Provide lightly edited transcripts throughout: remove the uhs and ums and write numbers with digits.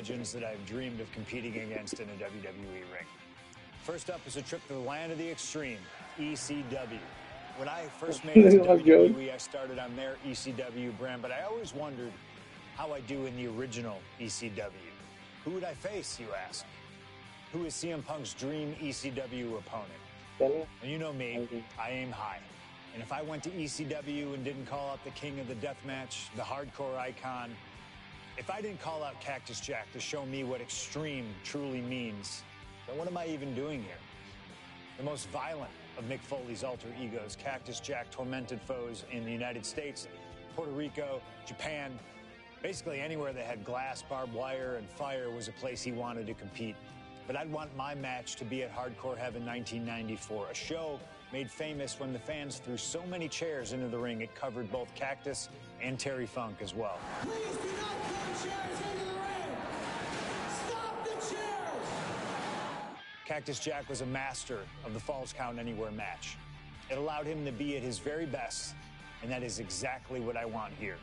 legends that I've dreamed of competing against in a WWE ring. First up is a trip to the land of the extreme, ECW. When I first made it to WWE, I started on their ECW brand, but I always wondered how I do in the original ECW. Who would I face, you ask? Who is CM Punk's dream ECW opponent? And you know me, I aim high. And if I went to ECW and didn't call out the king of the deathmatch, the hardcore icon, if I didn't call out Cactus Jack to show me what extreme truly means, then what am I even doing here? The most violent of Mick Foley's alter egos, Cactus Jack tormented foes in the United States, Puerto Rico, Japan. Basically anywhere that had glass, barbed wire, and fire was a place he wanted to compete. But I'd want my match to be at Hardcore Heaven 1994, a show made famous when the fans threw so many chairs into the ring it covered both Cactus and Terry Funk as well. Please do not throw chairs into the ring! Stop the chairs! Cactus Jack was a master of the Falls Count Anywhere match. It allowed him to be at his very best, and that is exactly what I want here.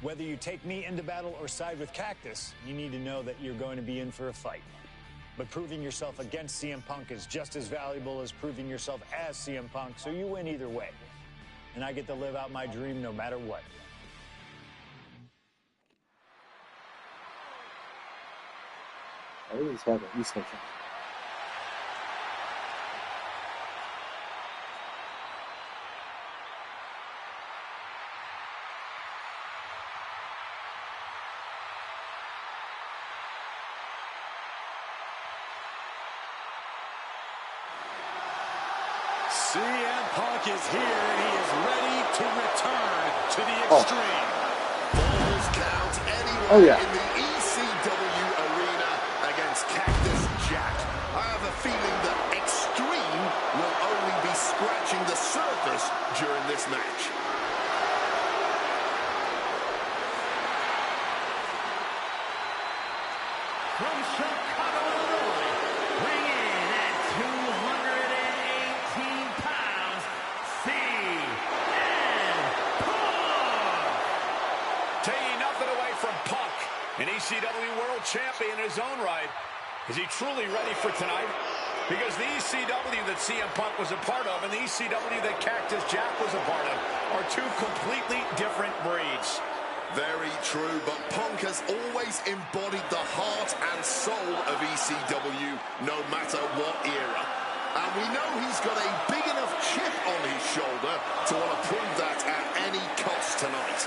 Whether you take me into battle or side with Cactus, you need to know that you're going to be in for a fight. But proving yourself against CM Punk is just as valuable as proving yourself as CM Punk, so you win either way. And I get to live out my dream no matter what. I always have an Eastern. CM Punk is here, and he is ready to return to the extreme. Falls Count Anywhere in the ECW arena against Cactus Jack. I have a feeling that extreme will only be scratching the surface during this match. From Chicago, Illinois, weighing in at 218 pounds, CM Punk! Taking nothing away from Punk, an ECW World Champion in his own right. Is he truly ready for tonight? Because the ECW that CM Punk was a part of and the ECW that Cactus Jack was a part of are two completely different breeds. Very true, but Punk has always embodied the heart and soul of ECW, no matter what era. And we know he's got a big enough chip on his shoulder to want to prove that at any cost tonight.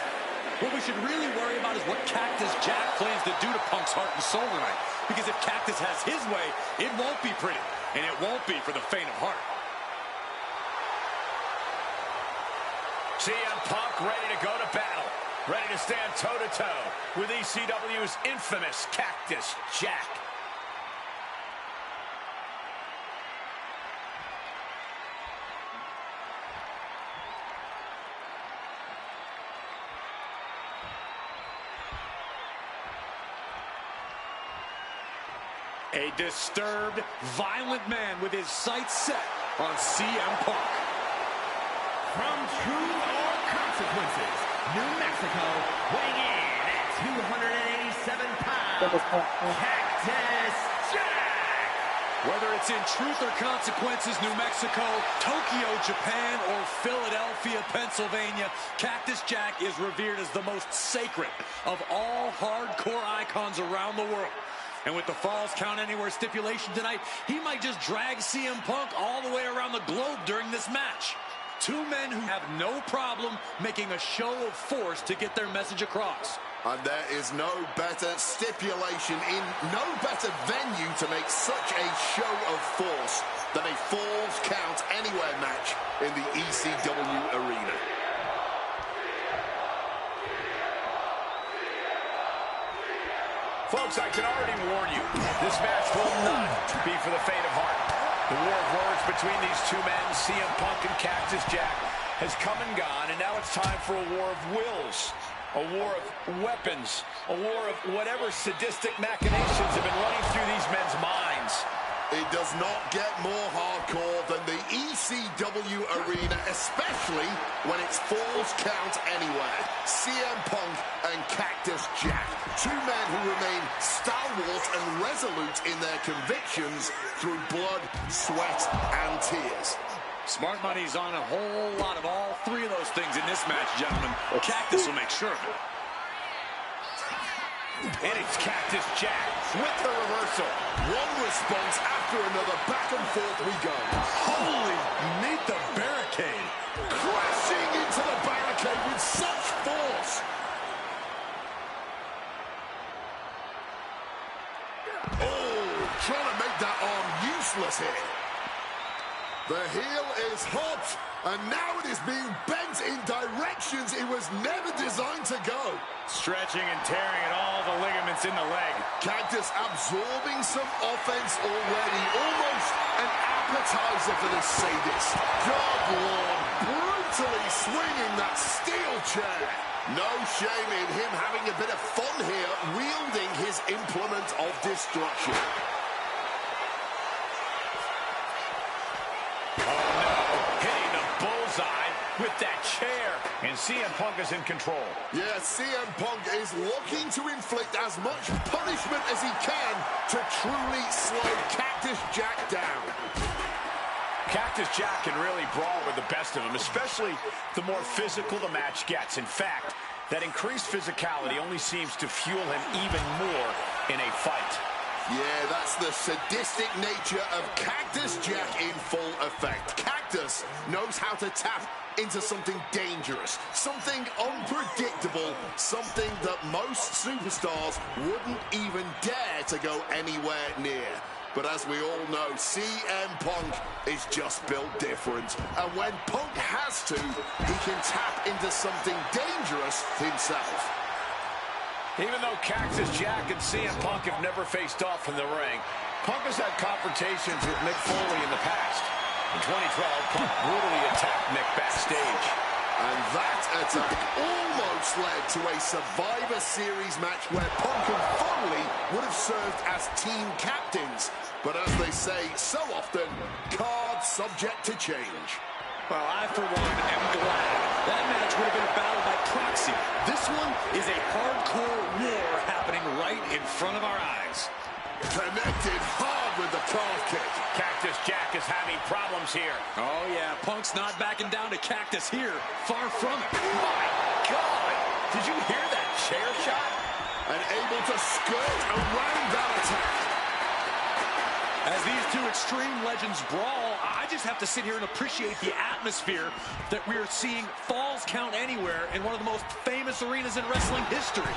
What we should really worry about is what Cactus Jack plans to do to Punk's heart and soul tonight. Because if Cactus has his way, it won't be pretty. And it won't be for the faint of heart. CM Punk ready to go to battle. Ready to stand toe-to-toe with ECW's infamous Cactus Jack. A disturbed, violent man with his sights set on CM Punk. From Truth or Consequences, New Mexico, weighing in at 287 pounds, Cactus Jack! Whether it's in Truth or Consequences, New Mexico, Tokyo, Japan, or Philadelphia, Pennsylvania, Cactus Jack is revered as the most sacred of all hardcore icons around the world. And with the Falls Count Anywhere stipulation tonight, he might just drag CM Punk all the way around the globe during this match. Two men who have no problem making a show of force to get their message across. And there is no better stipulation in no better venue to make such a show of force than a Falls Count Anywhere match in the ECW arena. Folks, I can already warn you, this match will not be for the faint of heart. The war of words between these two men, CM Punk and Cactus Jack, has come and gone, and now it's time for a war of wills, a war of weapons, a war of whatever sadistic machinations have been running through these men's minds. It does not get more hardcore than the ECW arena, especially when it's Falls Count Anywhere. CM Punk and Cactus Jack, two men who remain stalwarts stalwart and resolute in their convictions through blood, sweat, and tears. Smart money's on a whole lot of all three of those things in this match, gentlemen. Cactus will make sure of it. And it's Cactus Jack with the reversal. One response after another, back and forth we go. Holy, meet the barricade. Crashing into the barricade with such force. Oh, trying to make that arm useless here. The heel is hot, and now it is being bent in directions it was never designed to go. Stretching and tearing at all the ligaments in the leg. Cactus absorbing some offense already. Almost an appetizer for this sadist. God Lord, brutally swinging that steel chair. No shame in him having a bit of fun here, wielding his implement of destruction. With that chair, and CM Punk is in control. Yeah, CM Punk is looking to inflict as much punishment as he can to truly slow Cactus Jack down. Cactus Jack can really brawl with the best of them, especially the more physical the match gets. In fact, that increased physicality only seems to fuel him even more in a fight. Yeah, that's the sadistic nature of Cactus Jack in full effect. Cactus knows how to tap into something dangerous, something unpredictable, something that most superstars wouldn't even dare to go anywhere near. But as we all know, CM Punk is just built different. And when Punk has to, he can tap into something dangerous himself. Even though Cactus Jack and CM Punk have never faced off in the ring, Punk has had confrontations with Mick Foley in the past. In 2012, Punk brutally attacked Mick backstage. And that attack almost led to a Survivor Series match where Punk and Foley would have served as team captains. But as they say so often, cards subject to change. Well, I, for one, am glad. That match would have been a battle by proxy. This one is a hardcore war happening right in front of our eyes. Connected hard with the calf kick. Cactus Jack is having problems here. Oh, yeah. Punk's not backing down to Cactus here. Far from it. My God! Did you hear that chair shot? And able to skirt around that attack. As these two extreme legends brawl, I just have to sit here and appreciate the atmosphere that we're seeing Falls Count Anywhere in one of the most famous arenas in wrestling history.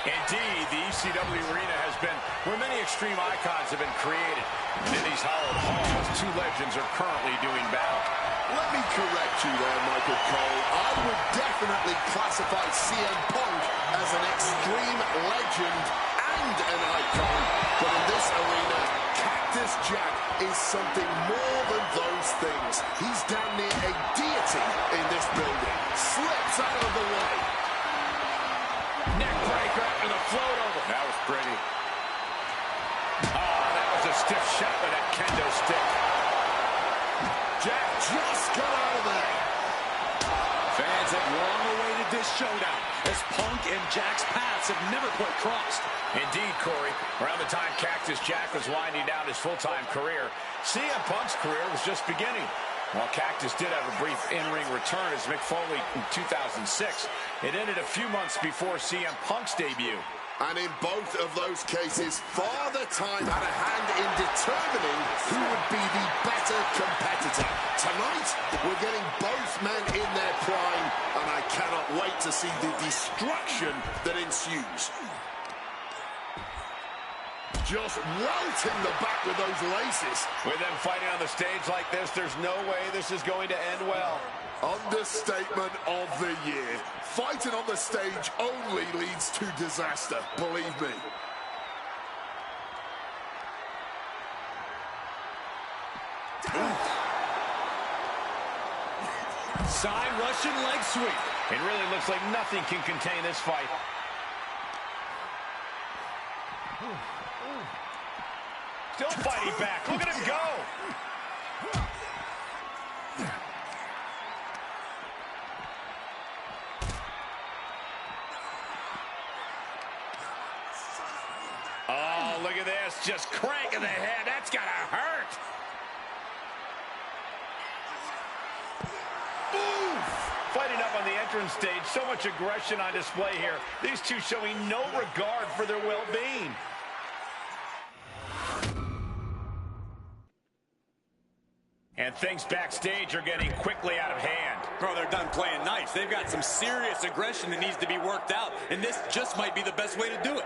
Indeed, the ECW arena has been where many extreme icons have been created. And in these hallowed halls, two legends are currently doing battle. Let me correct you there, Michael Cole. I would definitely classify CM Punk as an extreme legend and an icon. But in this arena, Cactus Jack is something more than those things. He's damn near a deity in this building. Slips out of the way. Neck breaker after the float over. That was pretty. Oh, that was a stiff shot with that kendo stick. Jack just got out of there. Fans have long awaited this showdown, as Punk and Jack's paths have never quite crossed. Indeed, Corey. Around the time Cactus Jack was winding down his full-time career, CM Punk's career was just beginning. While Cactus did have a brief in-ring return as Mick Foley in 2006, it ended a few months before CM Punk's debut. And in both of those cases, Father Time had a hand in determining who would be the better competitor. Tonight, we're getting both men in their prime, and I cannot wait to see the destruction that ensues. Just welting the back with those laces. With them fighting on the stage like this, there's no way this is going to end well. Understatement of the year. Fighting on the stage only leads to disaster, believe me. Side Russian leg sweep. It really looks like nothing can contain this fight. Still fighting back. Look at him go. Oh, look wrist just cranking the head. That's gotta hurt. Fighting up on the entrance stage, so much aggression on display here. These two showing no regard for their well-being. And things backstage are getting quickly out of hand. Oh, they're done playing nice. They've got some serious aggression that needs to be worked out, and this just might be the best way to do it.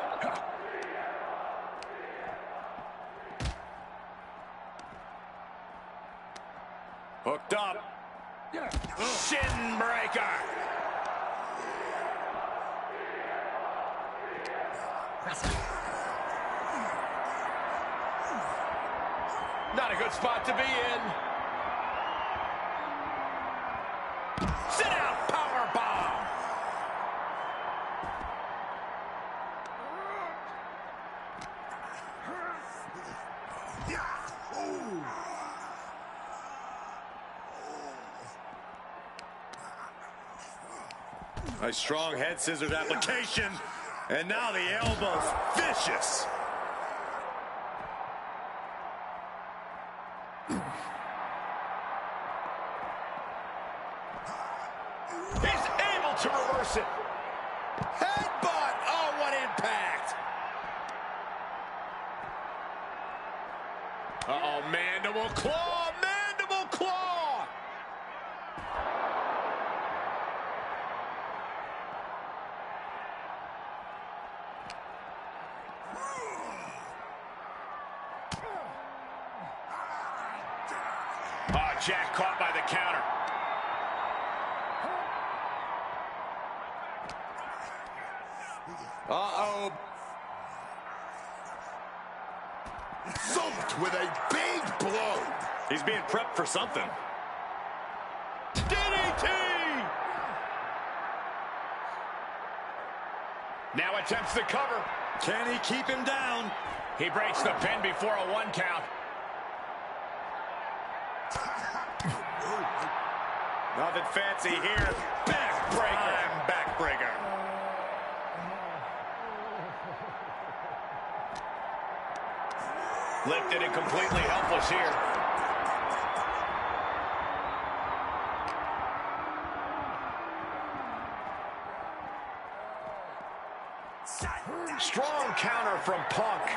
Hooked up. Shin breaker. Not a good spot to be in. Sit out, power bomb. A strong head scissors application. And now the elbow's vicious. He's able to reverse it. Headbutt. Oh, what impact. Uh-oh, mandible claw. Mandible claw. Oh, Jack caught by the counter. Uh-oh. Thumped with a big blow. He's being prepped for something. DDT! Now attempts the cover. Can he keep him down? He breaks the pin before a 1 count. Nothing fancy here. Backbreaker. Backbreaker. Lifted and completely helpless here. Strong counter from Punk.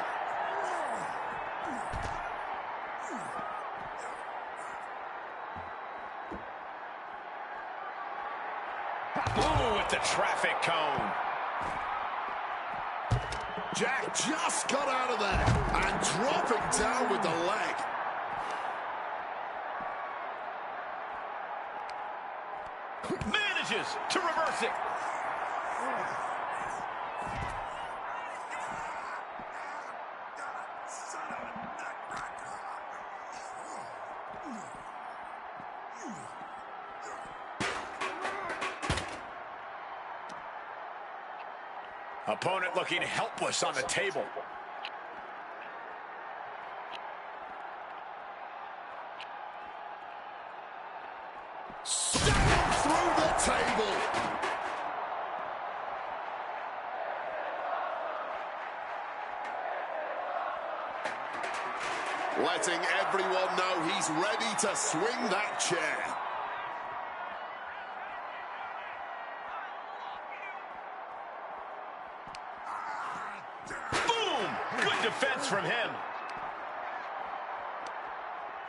Ooh, with the traffic cone. Jack just got out of there and dropping down with the leg. Manages to reverse it. Opponent looking helpless on the table. Stabbed through the table. Letting everyone know he's ready to swing that chair. Defense from him.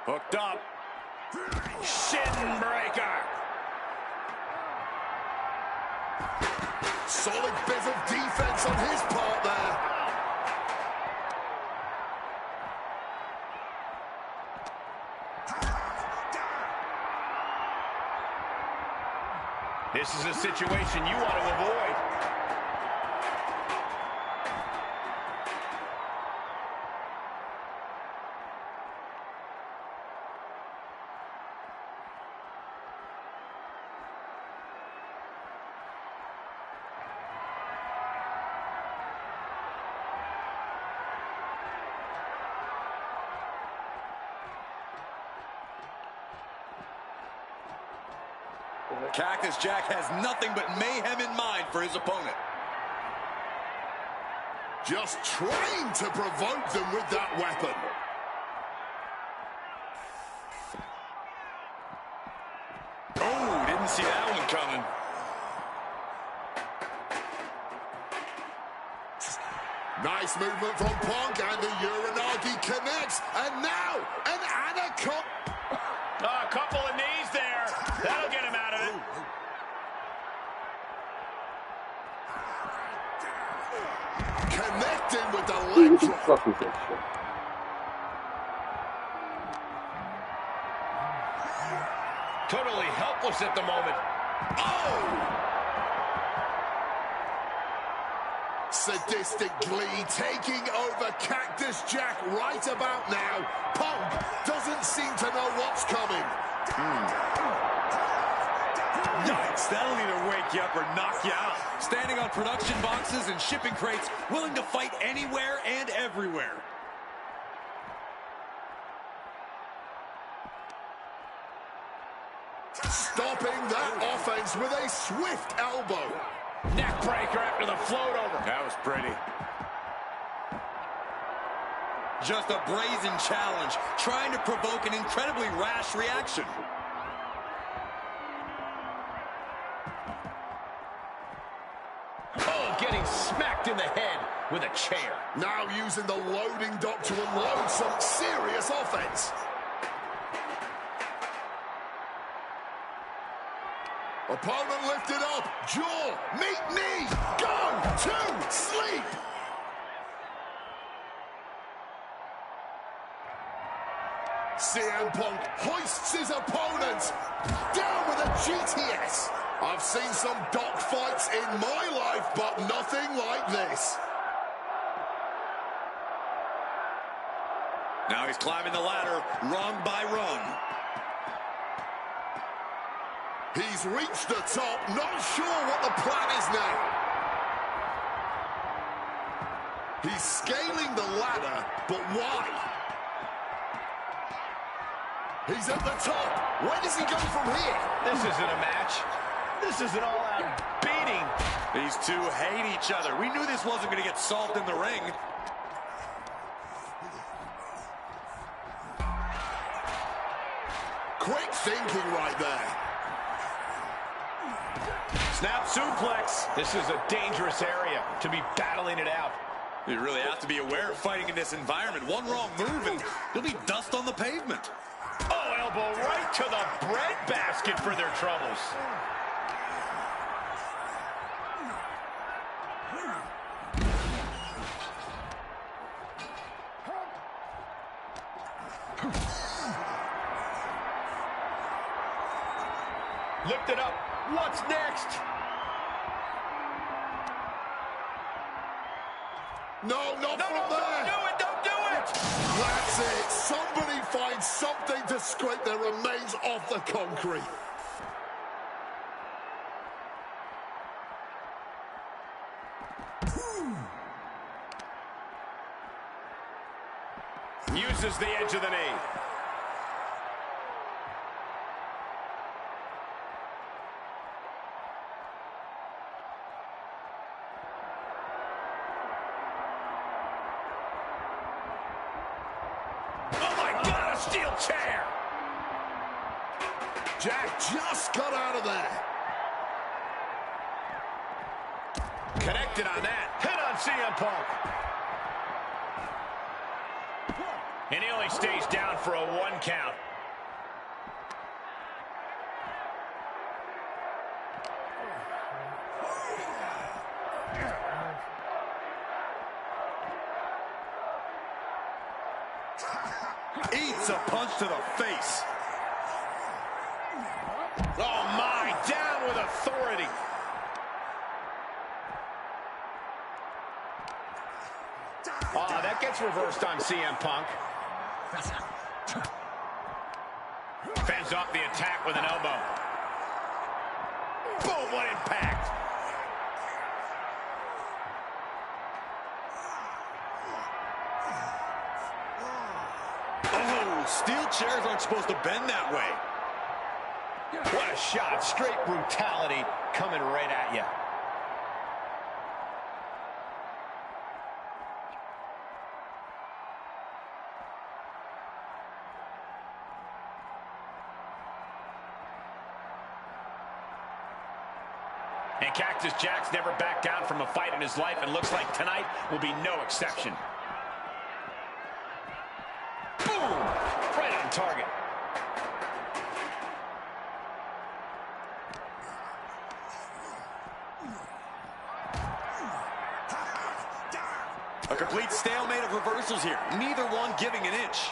Hooked up. Shin breaker. Solid bit of defense on his part there. This is a situation you want to avoid. Cactus Jack has nothing but mayhem in mind for his opponent. Just trying to provoke them with that weapon. Oh, didn't see that one coming. Nice movement from Punk, and the Uranagi connects. And now, an anaconda. A couple of knees there. That'll get him out of it. Connecting with the Dude, leg what the drop. fuck is that shit? Totally helpless at the moment. Oh! Sadistic glee taking over Cactus Jack right about now. Punk doesn't seem to know what's coming. Yikes, that'll either wake you up or knock you out. Standing on production boxes and shipping crates, willing to fight anywhere and everywhere. Stopping that offense with a swift elbow. Neck breaker after the float over. That was pretty. Just a brazen challenge, trying to provoke an incredibly rash reaction. Oh, getting smacked in the head with a chair. Now using the loading dock to unload some serious offense. Opponent lifted up, jaw, meet knee, go to sleep. CM Punk hoists his opponent down with a GTS. I've seen some dock fights in my life, but nothing like this. Now he's climbing the ladder, rung by rung. He's reached the top, not sure what the plan is now. He's scaling the ladder, but why? He's at the top. Where does he go from here? This isn't a match. This is an all-out beating. These two hate each other. We knew this wasn't going to get solved in the ring. Quick thinking right there. Snap suplex. This is a dangerous area to be battling it out. You really have to be aware of fighting in this environment. One wrong move and you'll be dust on the pavement. Oh, elbow right to the breadbasket for their troubles. Lift it up. What's next? No, not from there. Don't do it. Don't do it. That's it. Somebody find something to scrape their remains off the concrete. Uses the edge of the knee. Steel chair. Jack just got out of there. Connected on that. Hit on CM Punk. And he only stays down for a 1 count. Eats a punch to the face. Oh my, down with authority. Oh, that gets reversed on CM Punk. Fends off the attack with an elbow. Boom, what impact. Steel chairs aren't supposed to bend that way. What a shot. Straight brutality coming right at you. And Cactus Jack's never backed down from a fight in his life, and looks like tonight will be no exception. Boom! Right on target. A complete stalemate of reversals here. Neither one giving an inch.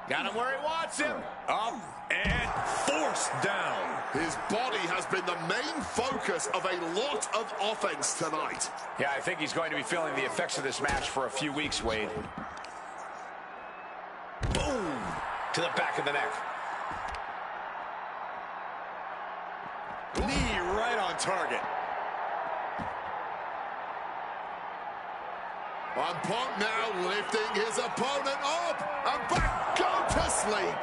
Got him where he wants him. Up and forced down. His body has been the main focus of a lot of offense tonight. Yeah, I think he's going to be feeling the effects of this match for a few weeks, Wade. Boom! To the back of the neck. Knee right on target. And Punk now lifting his opponent up and back, go to sleep.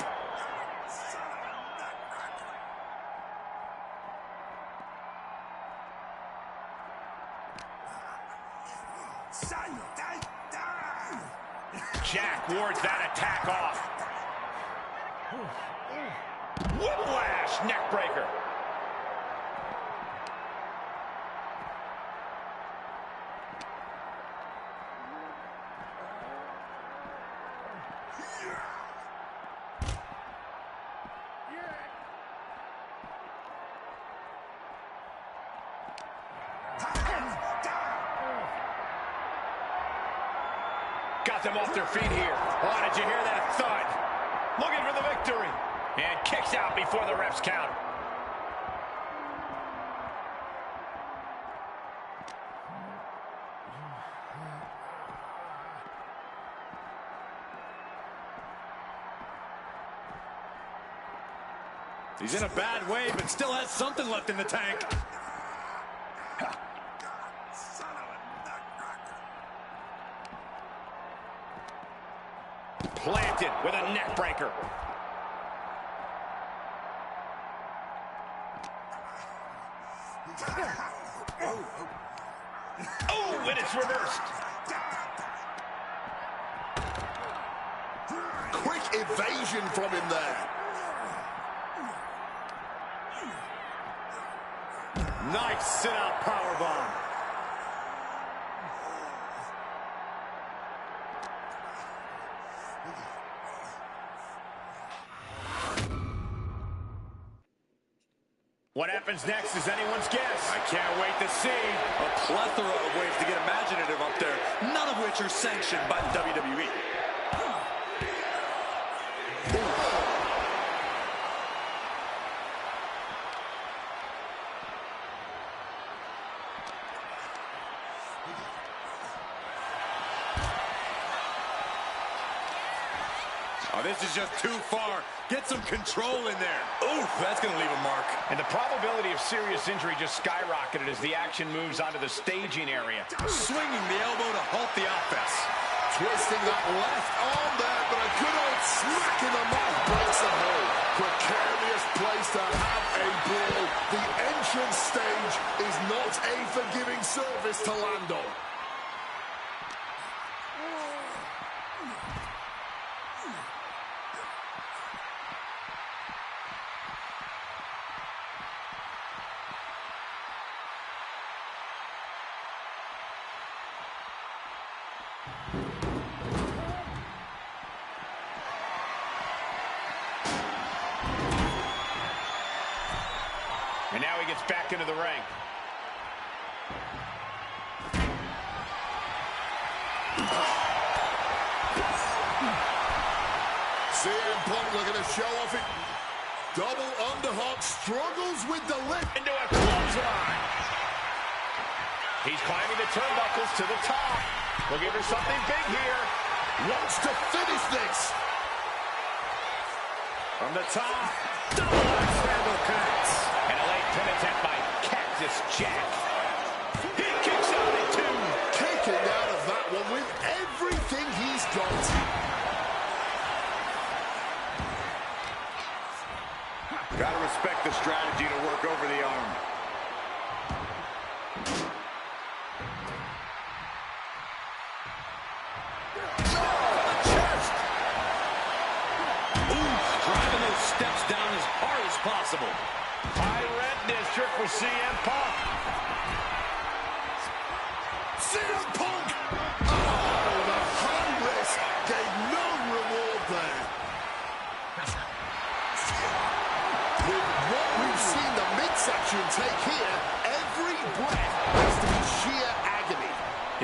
Jack wards that attack off. Whiplash, neck breaker. Got them off their feet here. Oh, did you hear that thud? Looking for the victory. And kicks out before the refs count. He's in a bad way, but still has something left in the tank. Planted with a neck breaker. Oh, and it's reversed. Quick evasion from him there. Nice sit-out powerbomb. What happens next is anyone's guess. I can't wait to see. A plethora of ways to get imaginative up there, none of which are sanctioned by the WWE. Oh, this is just too far. Get some control in there. Ooh, that's going to leave a mark. And the probability of serious injury just skyrocketed as the action moves onto the staging area. Swinging the elbow to halt the offense. Twisting that left arm there, but a good old smack in the mouth breaks the hold. Precarious place to have a brawl. The entrance stage is not a forgiving surface to land on. And now he gets back into the ring. CM Punk looking to show off it. Double underhook, struggles with the lift. Into a clothesline. He's climbing the turnbuckles to the top. Looking for something big here. Wants to finish this. From the top. Double axe handle connects. And a late pin attempt by Cactus Jack. He kicks out at two. Kicking out of that one with everything he's got. Gotta respect the strategy to work over the arm. CM Punk. CM Punk! Oh, the high risk gave no reward there. With what we've seen the midsection take here, every breath has to be sheer agony.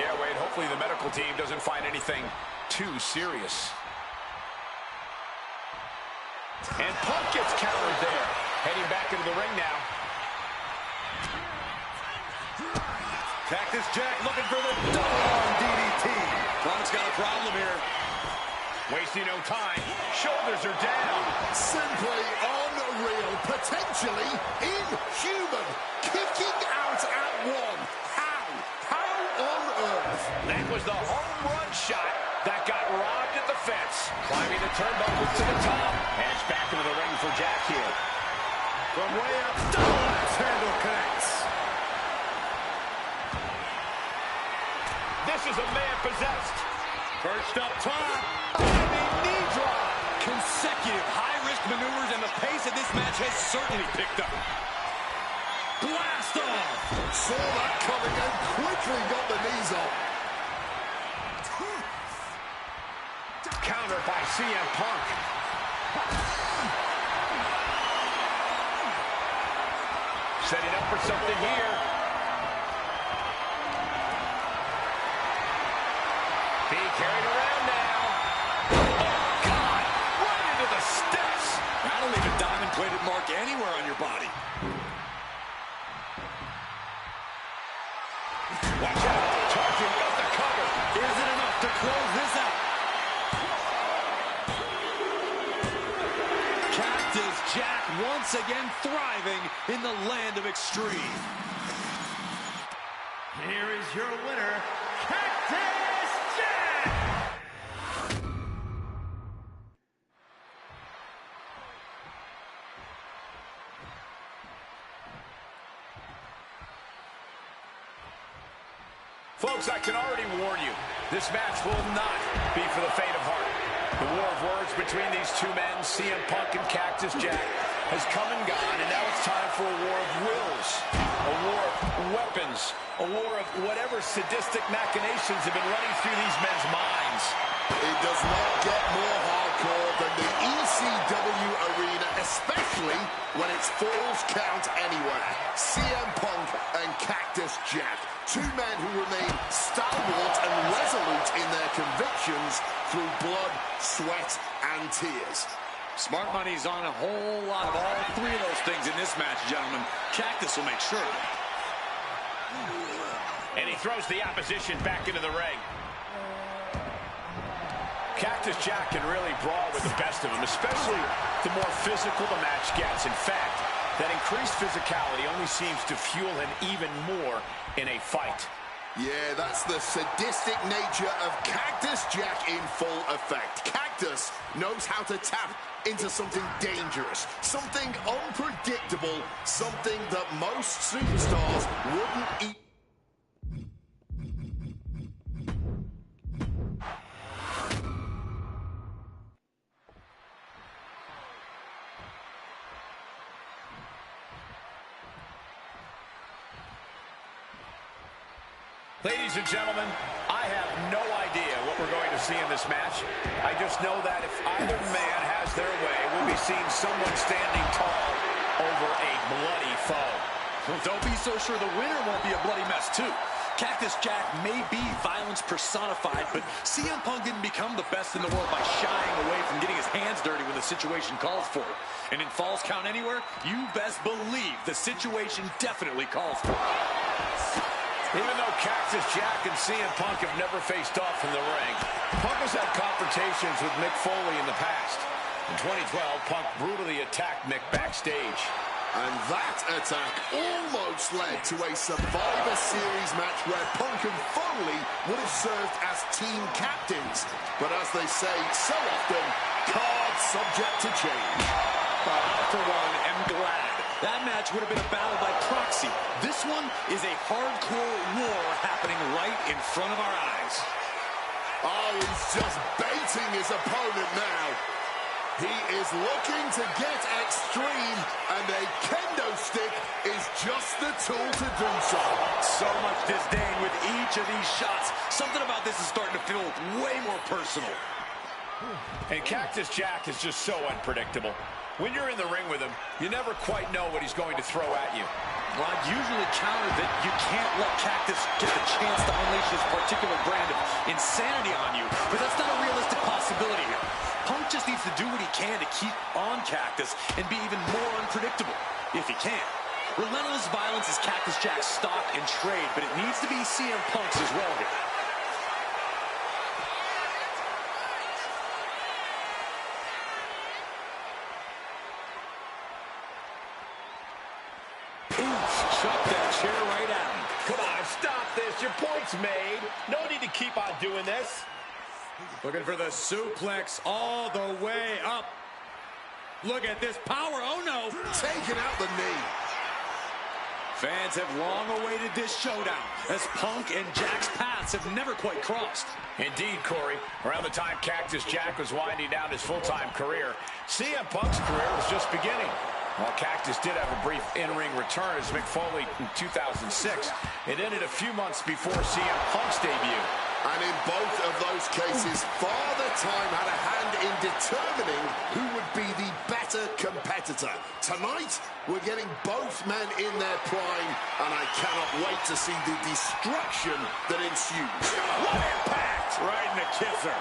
Yeah, Wade, hopefully the medical team doesn't find anything too serious. And Punk gets countered there. Heading back into the ring now. Cactus Jack looking for the double-arm DDT. Punk's got a problem here. Wasting no time. Shoulders are down. Simply unreal. Potentially inhuman. Kicking out at one. How on earth? That was the home run shot that got robbed at the fence. Climbing the turnbuckles to the top. And it's back into the ring for Jack here. From way up, double axe handle connects. This is a man possessed. Perched up top. Knee drop. Consecutive high-risk maneuvers, and the pace of this match has certainly picked up. Blast off. Saw that coming and quickly got the knees up. Counter by CM Punk. Setting up for something here. Being carried around now. Oh, God! Right into the steps. That'll leave a diamond-plated mark anywhere on your body. Watch out. Charging up the cover. Is it enough to close this out? Cactus Jack once again thriving in the land of extreme. Here is your winner, Cactus Jack! Folks, I can already warn you, this match will not be for the faint of heart. The war of words between these two men, CM Punk and Cactus Jack, has come and gone, and now it's time for a war of wills, a war of weapons, a war of whatever sadistic machinations have been running through these men's minds. It does not get more hardcore than the ECW arena, especially when it's Falls Count Anywhere. CM Punk and Cactus Jack, two men who remain stalwart and resolute in their convictions through blood, sweat, and tears. Smart money's on a whole lot of all three of those things in this match, gentlemen. Cactus will make sure. And he throws the opposition back into the ring. Cactus Jack can really brawl with the best of them, especially the more physical the match gets. In fact, that increased physicality only seems to fuel him even more in a fight. Yeah, that's the sadistic nature of Cactus Jack in full effect. Cactus knows how to tap into something dangerous, something unpredictable, something that most superstars wouldn't eat. Ladies and gentlemen, I have no idea what we're going to see in this match. I just know that if either man has their way, we'll be seeing someone standing tall over a bloody foe. Well, don't be so sure the winner won't be a bloody mess, too. Cactus Jack may be violence personified, but CM Punk didn't become the best in the world by shying away from getting his hands dirty when the situation calls for it. And in Falls Count Anywhere, you best believe the situation definitely calls for it. Even though Cactus Jack and CM Punk have never faced off in the ring, Punk has had confrontations with Mick Foley in the past. In 2012, Punk brutally attacked Mick backstage. And that attack almost led to a Survivor Series match where Punk and Foley would have served as team captains. But as they say so often, cards subject to change. I, for one, am glad. That match would have been a battle by proxy. This one is a hardcore war happening right in front of our eyes. Oh, he's just baiting his opponent now. He is looking to get extreme, and a kendo stick is just the tool to do so. So much disdain with each of these shots. Something about this is starting to feel way more personal. And Cactus Jack is just so unpredictable. When you're in the ring with him, you never quite know what he's going to throw at you. Well, I usually counter that you can't let Cactus get the chance to unleash his particular brand of insanity on you, but that's not a realistic possibility here. Punk just needs to do what he can to keep on Cactus and be even more unpredictable, if he can. Relentless violence is Cactus Jack's stock and trade, but it needs to be CM Punk's as well here. Chuck that chair right at him. Come on, stop this. Your point's made. No need to keep on doing this. Looking for the suplex all the way up. Look at this power. Oh, no. Taking out the knee. Fans have long awaited this showdown, as Punk and Jack's paths have never quite crossed. Indeed, Corey. Around the time Cactus Jack was winding down his full-time career, CM Punk's career was just beginning. While Cactus did have a brief in-ring return as Mick Foley in 2006, it ended a few months before CM Punk's debut. And in both of those cases, Father Time had a hand in determining who would be the better competitor. Tonight, we're getting both men in their prime, and I cannot wait to see the destruction that ensues. What impact! Right in the kisser.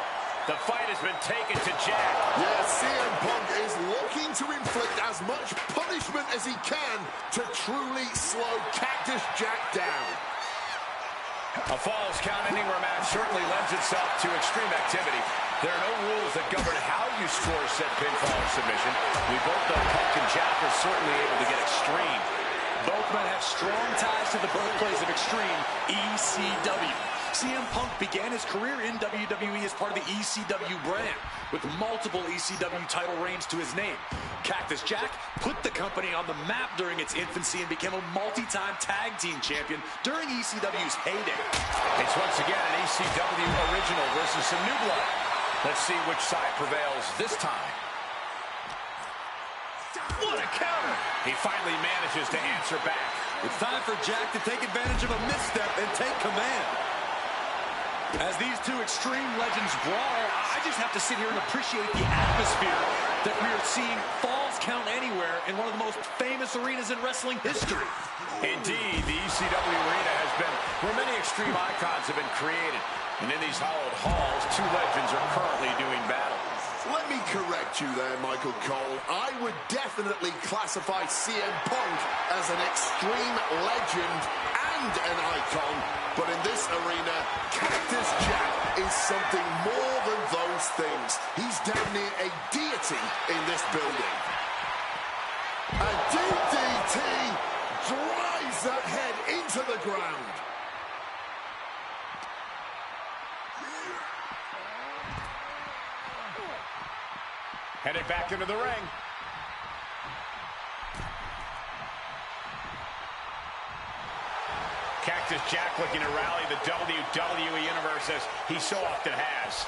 The fight has been taken to Jack. Yeah, CM Punk is looking to inflict as much punishment as he can to truly slow Cactus Jack down. A Falls Count Anywhere match certainly lends itself to extreme activity. There are no rules that govern how you score said pinfall or submission. We both know Punk and Jack are certainly able to get extreme. Both men have strong ties to the birthplace of extreme, ECW. CM Punk began his career in WWE as part of the ECW brand, with multiple ECW title reigns to his name. Cactus Jack put the company on the map during its infancy and became a multi-time tag team champion during ECW's heyday. It's once again an ECW original versus some new blood. Let's see which side prevails this time. What a counter! He finally manages to answer back. It's time for Jack to take advantage of a misstep and take command. As these two extreme legends brawl, I just have to sit here and appreciate the atmosphere that we are seeing Falls Count Anywhere in one of the most famous arenas in wrestling history. Indeed, the ECW arena has been where many extreme icons have been created. And in these hallowed halls, two legends are currently doing battle. Let me correct you there, Michael Cole. I would definitely classify CM Punk as an extreme legend and an icon, but in this arena, Cactus Jack is something more than those things. He's damn near a deity in this building. A DDT drives that head into the ground. Headed back into the ring. Cactus Jack looking to rally the WWE Universe as he so often has.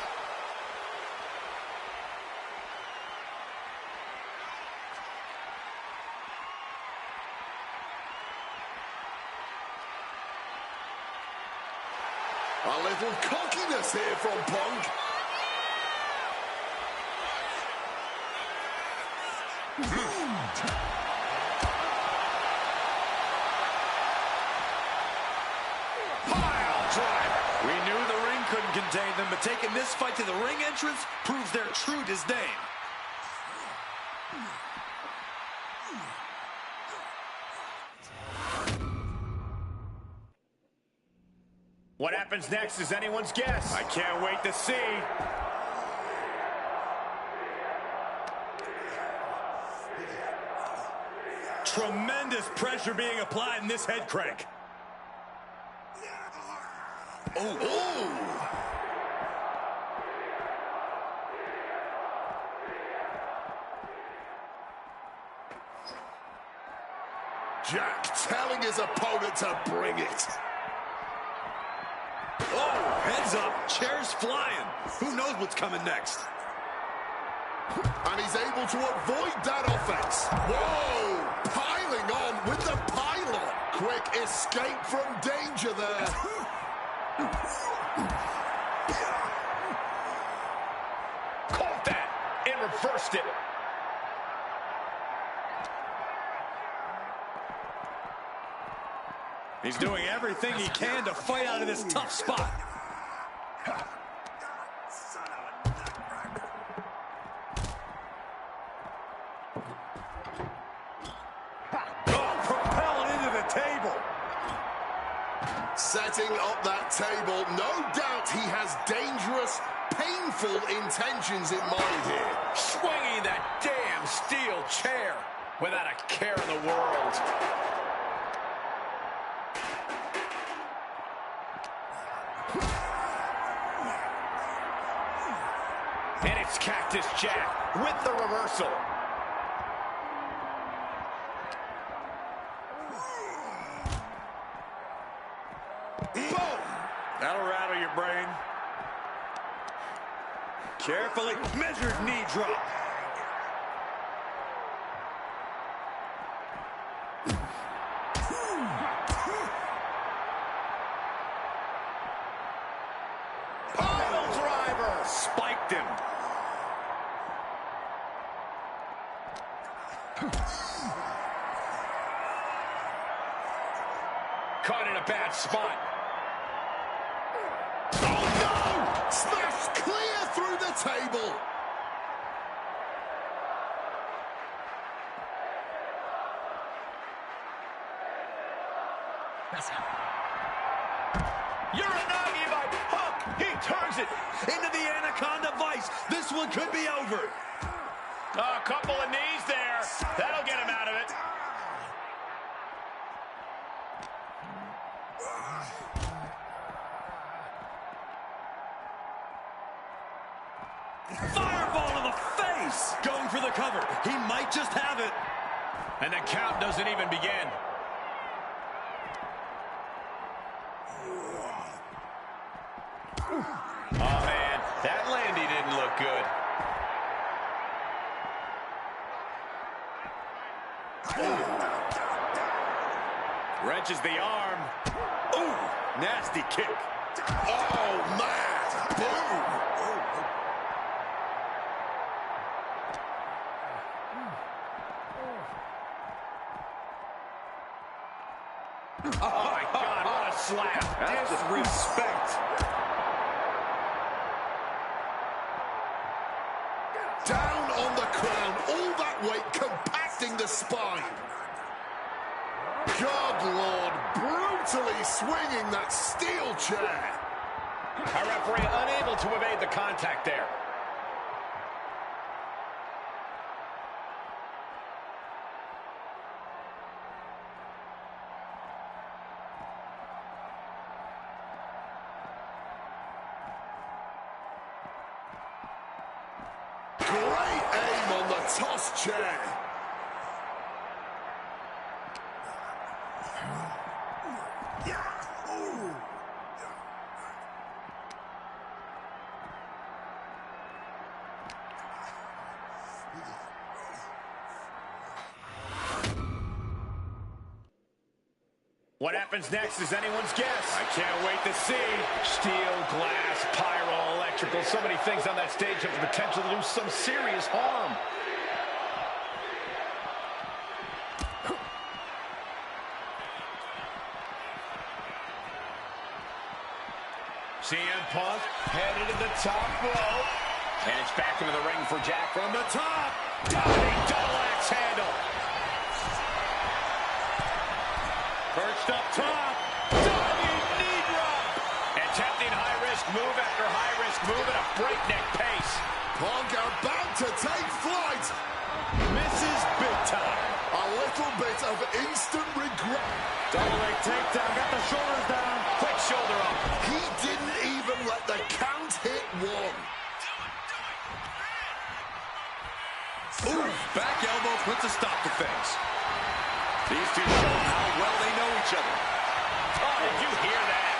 A little cockiness here from Punk. Pile driver. We knew the ring couldn't contain them, but taking this fight to the ring entrance proves their true disdain. What happens next is anyone's guess. I can't wait to see. Tremendous pressure being applied in this head crank. Oh! Jack telling his opponent to bring it. Oh, heads up, chairs flying. Who knows what's coming next? And he's able to avoid that offense. Whoa! Piling on with the pylon. Quick escape from danger there. Caught that and reversed it. He's doing everything he can to fight out of this tough spot. Propelling into the table. Setting up that table. No doubt he has dangerous, painful intentions in mind here. Swinging that damn steel chair without a care in the world. And it's Cactus Jack with the reversal. Boom! That'll rattle your brain. Carefully measured knee drop. Pile driver. Spiked him. Caught in a bad spot. Oh no! Smashed clear through the table. Uranagi by Punk. He turns it into the Anaconda Vice. This one could be over. A couple of knees there. That'll get him out of it. Fireball to the face. Going for the cover. He might just have it. And the count doesn't even begin. Oh, man, that landy didn't look good. Wrenches the arm. Ooh, nasty kick. Oh man! Boom! Oh, my God, what a slap. Disrespect. Down on the crown, all that weight compacting the spine. God, Lord, brutally swinging that steel chair. Our referee unable to evade the contact there. Great aim on the toss chair. What happens next is anyone's guess. I can't wait to see. Steel, glass, pyro, electrical. So many things on that stage have the potential to do some serious harm. CM Punk headed to the top rope. And it's back into the ring for Jack from the top. Diving double axe handle. Perched up top. Diving knee drop. Attempting high-risk move after high-risk move at a breakneck pace. Punk about to take flight. Misses big time. A little bit of instant regret. Double leg takedown. Got the shoulders down. Quick shoulder up. He didn't even let the count hit one. Ooh, back elbow puts a stop to things. These two show how well they know each other. Oh, did you hear that?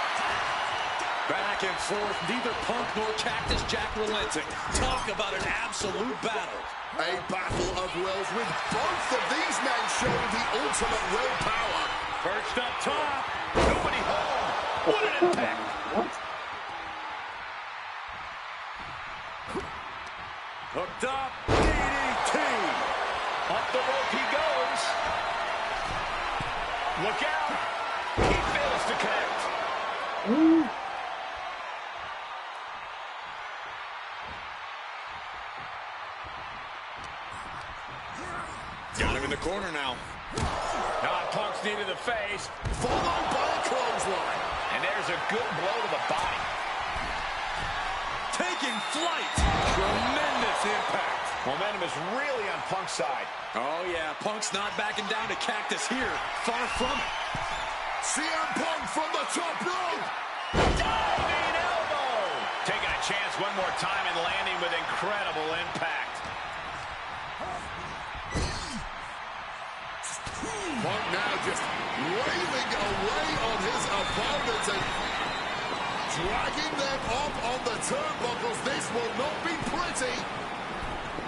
Back back and forth. Neither Punk nor Cactus Jack relenting. Talk about an absolute battle. A battle of wills with both of these men showing the ultimate willpower. Perched up top. Nobody home. What an impact. What? Hooked up. DDT. Up the rope he goes. Look out. He fails to connect. Ooh. Got him in the corner now. Punk's knee to the face. Followed by a clothesline. And there's a good blow to the body. Taking flight. Tremendous impact. Momentum is really on Punk's side. Oh, yeah. Punk's not backing down to Cactus here. Far from it. CM Punk from the top rope. Diving elbow. Taking a chance one more time and landing with incredible impact. Punk now just wailing away on his opponents and dragging them up on the turnbuckles. This will not be pretty.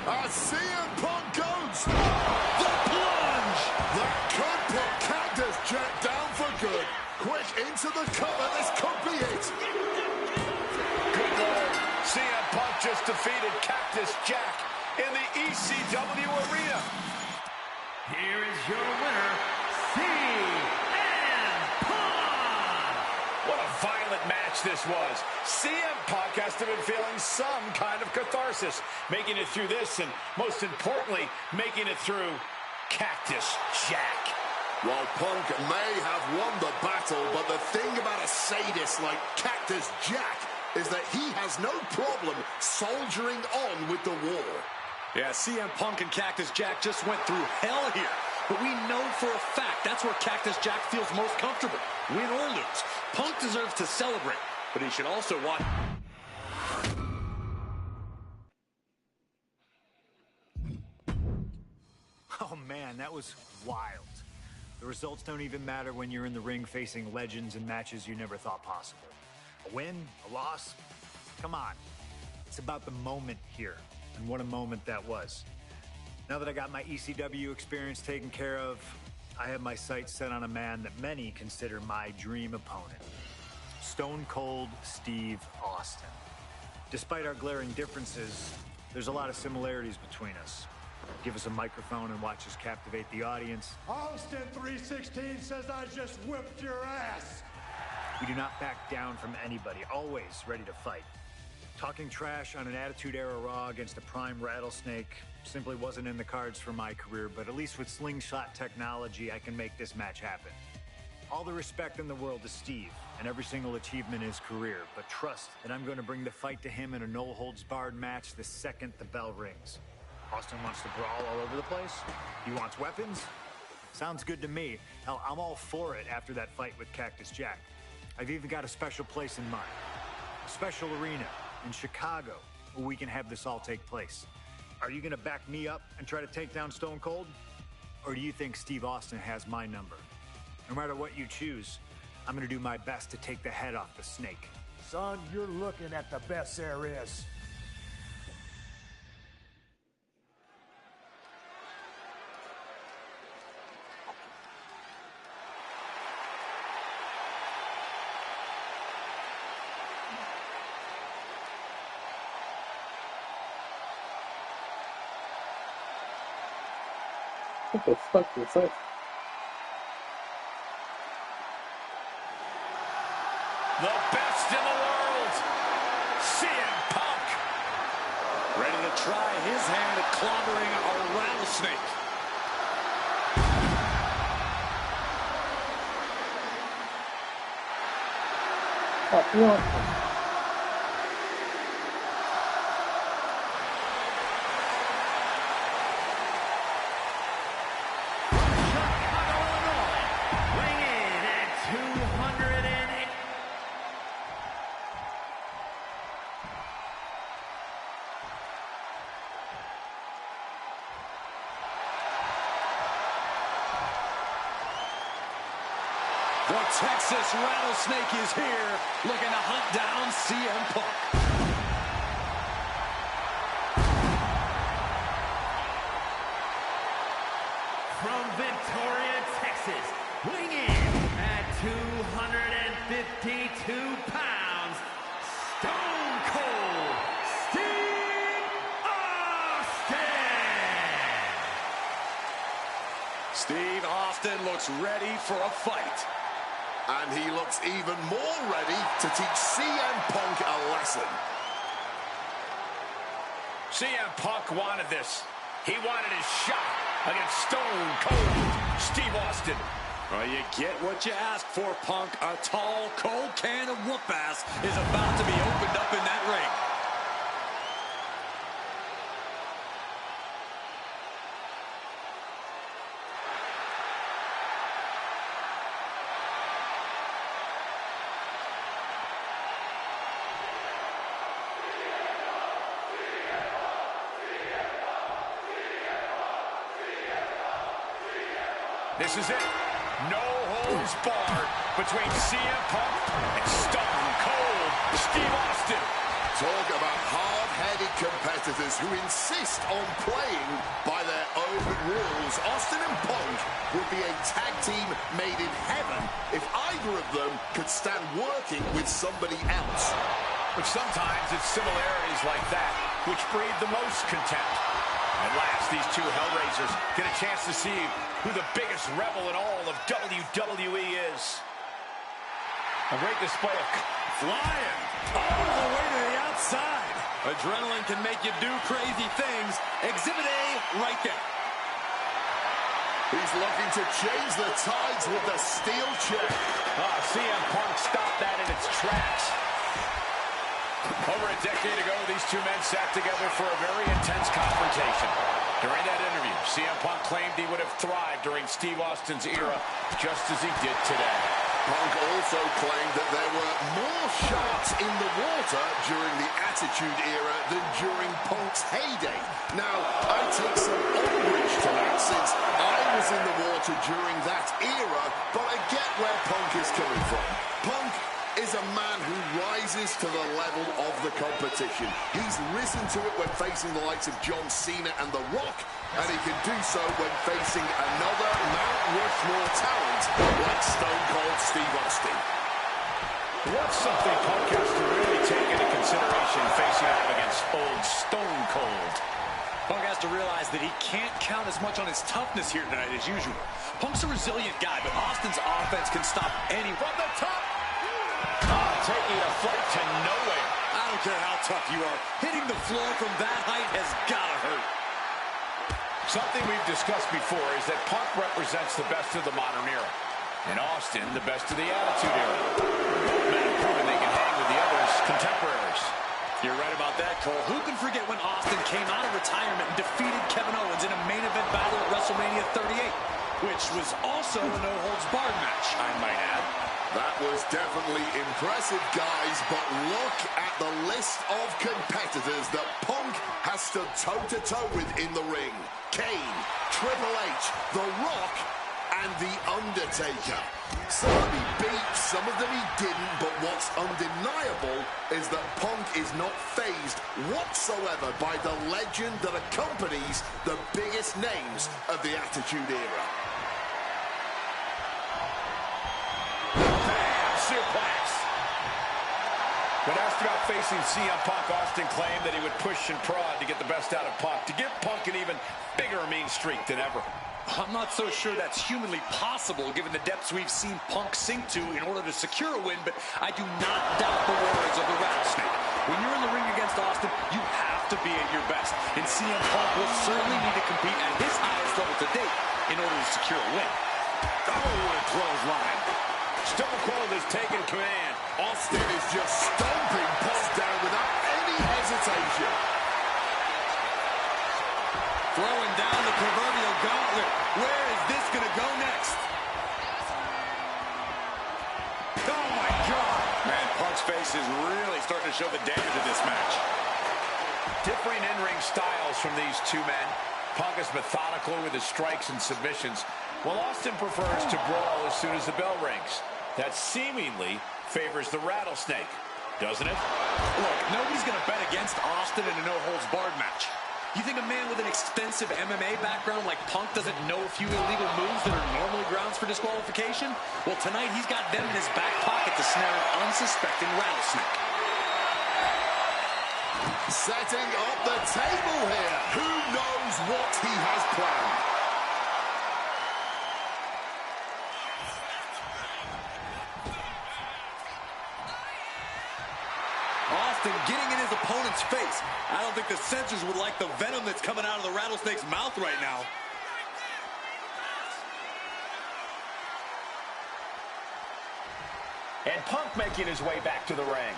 As CM Punk goes. The plunge. That could put Cactus Jack down for good. Quick into the cover. This could be it. Good Lord. CM Punk just defeated Cactus Jack in the ECW arena. Here is your winner, CM Punk! What a violent match this was. CM Punk has to be feeling some kind of catharsis, making it through this and, most importantly, making it through Cactus Jack. While Punk may have won the battle, but the thing about a sadist like Cactus Jack is that he has no problem soldiering on with the war. Yeah, CM Punk and Cactus Jack just went through hell here. But we know for a fact that's where Cactus Jack feels most comfortable. Win or lose, Punk deserves to celebrate. But he should also watch. Oh, man, that was wild. The results don't even matter when you're in the ring facing legends in matches you never thought possible. A win, a loss, come on. It's about the moment here. And what a moment that was. Now that I got my ECW experience taken care of, I have my sights set on a man that many consider my dream opponent. Stone Cold Steve Austin. Despite our glaring differences, there's a lot of similarities between us. Give us a microphone and watch us captivate the audience. Austin 316 says I just whipped your ass. We do not back down from anybody, always ready to fight. Talking trash on an Attitude Era Raw against a prime rattlesnake simply wasn't in the cards for my career, but at least with slingshot technology, I can make this match happen. All the respect in the world to Steve and every single achievement in his career, but trust that I'm going to bring the fight to him in a no-holds-barred match the second the bell rings. Austin wants to brawl all over the place? He wants weapons? Sounds good to me. Hell, I'm all for it after that fight with Cactus Jack. I've even got a special place in mind. A special arena in Chicago where we can have this all take place. Are you going to back me up and try to take down Stone Cold? Or do you think Steve Austin has my number? No matter what you choose, I'm going to do my best to take the head off the snake. Son, you're looking at the best there is. What the fuck was that? The best in the world, CM Punk. Ready to try his hand at clobbering a rattlesnake. What? The Texas Rattlesnake is here, looking to hunt down CM Punk. From Victoria, Texas, weighing in at 252 pounds, Stone Cold Steve Austin! Steve Austin looks ready for a fight. And he looks even more ready to teach CM Punk a lesson. CM Punk wanted this. He wanted his shot against Stone Cold Steve Austin. Well, you get what you ask for, Punk. A tall, cold can of whoop ass is about to be opened up in that ring. This is it. No holds barred between CM Punk and Stone Cold Steve Austin. Talk about hard-headed competitors who insist on playing by their own rules. Austin and Punk would be a tag team made in heaven if either of them could stand working with somebody else. But sometimes it's similarities like that which breed the most contempt. At last, these two Hellraisers get a chance to see who the biggest rebel in all of WWE is. A great display of Flying all the way to the outside. Adrenaline can make you do crazy things. Exhibit A right there. He's looking to change the tides with the steel chair. CM Punk stopped that in its tracks. Over a decade ago, these two men sat together for a very intense confrontation. During that interview, CM Punk claimed he would have thrived during Steve Austin's era, just as he did today. Punk also claimed that there were more sharks in the water during the Attitude Era than during Punk's heyday. Now, I take some umbrage to that since I was in the water during that era, but I get where Punk is coming from. Punk is a man who rises to the level of the competition. He's risen to it when facing the likes of John Cena and The Rock, and he can do so when facing another Mount Rushmore talent like Stone Cold Steve Austin. What's something Punk has to really take into consideration facing off against old Stone Cold? Punk has to realize that he can't count as much on his toughness here tonight as usual. Punk's a resilient guy, but Austin's offense can stop any. From the top! Taking a flight to nowhere. I don't care how tough you are. Hitting the floor from that height has got to hurt. Something we've discussed before is that Punk represents the best of the modern era, and Austin the best of the Attitude Era. Both men have proven they can hang with the others' contemporaries. You're right about that, Cole. Who can forget when Austin came out of retirement and defeated Kevin Owens in a main event battle at WrestleMania 38, which was also a no-holds-barred match, I might add. That was definitely impressive, guys, but look at the list of competitors that Punk has stood toe-to-toe with in the ring. Kane, Triple H, The Rock, and The Undertaker. Some of them he beat, some of them he didn't, but what's undeniable is that Punk is not fazed whatsoever by the legend that accompanies the biggest names of the Attitude Era. Suplex. When asked about facing CM Punk, Austin claimed that he would push and prod to get the best out of Punk, to give Punk an even bigger mean streak than ever. I'm not so sure that's humanly possible given the depths we've seen Punk sink to in order to secure a win, but I do not doubt the words of the Rattlesnake. When you're in the ring against Austin, you have to be at your best, and CM Punk will certainly need to compete at his highest level to date in order to secure a win. Oh, what a clothesline. Stone Cold has taken command. Austin is just stomping Punk down without any hesitation. Throwing down the proverbial gauntlet. Where is this going to go next? Oh, my God. Man, Punk's face is really starting to show the damage of this match. Differing in-ring styles from these two men. Punk is methodical with his strikes and submissions, while Austin prefers to brawl as soon as the bell rings. that seemingly favors the Rattlesnake, doesn't it? Look, nobody's going to bet against Austin in a no-holds-barred match. You think a man with an extensive MMA background like Punk doesn't know a few illegal moves that are normally grounds for disqualification? Well, tonight he's got them in his back pocket to snare an unsuspecting rattlesnake. Setting up the table here. Who knows what he has planned? Austin getting in his opponent's face. I don't think the censors would like the venom that's coming out of the rattlesnake's mouth right now. And Punk making his way back to the ring.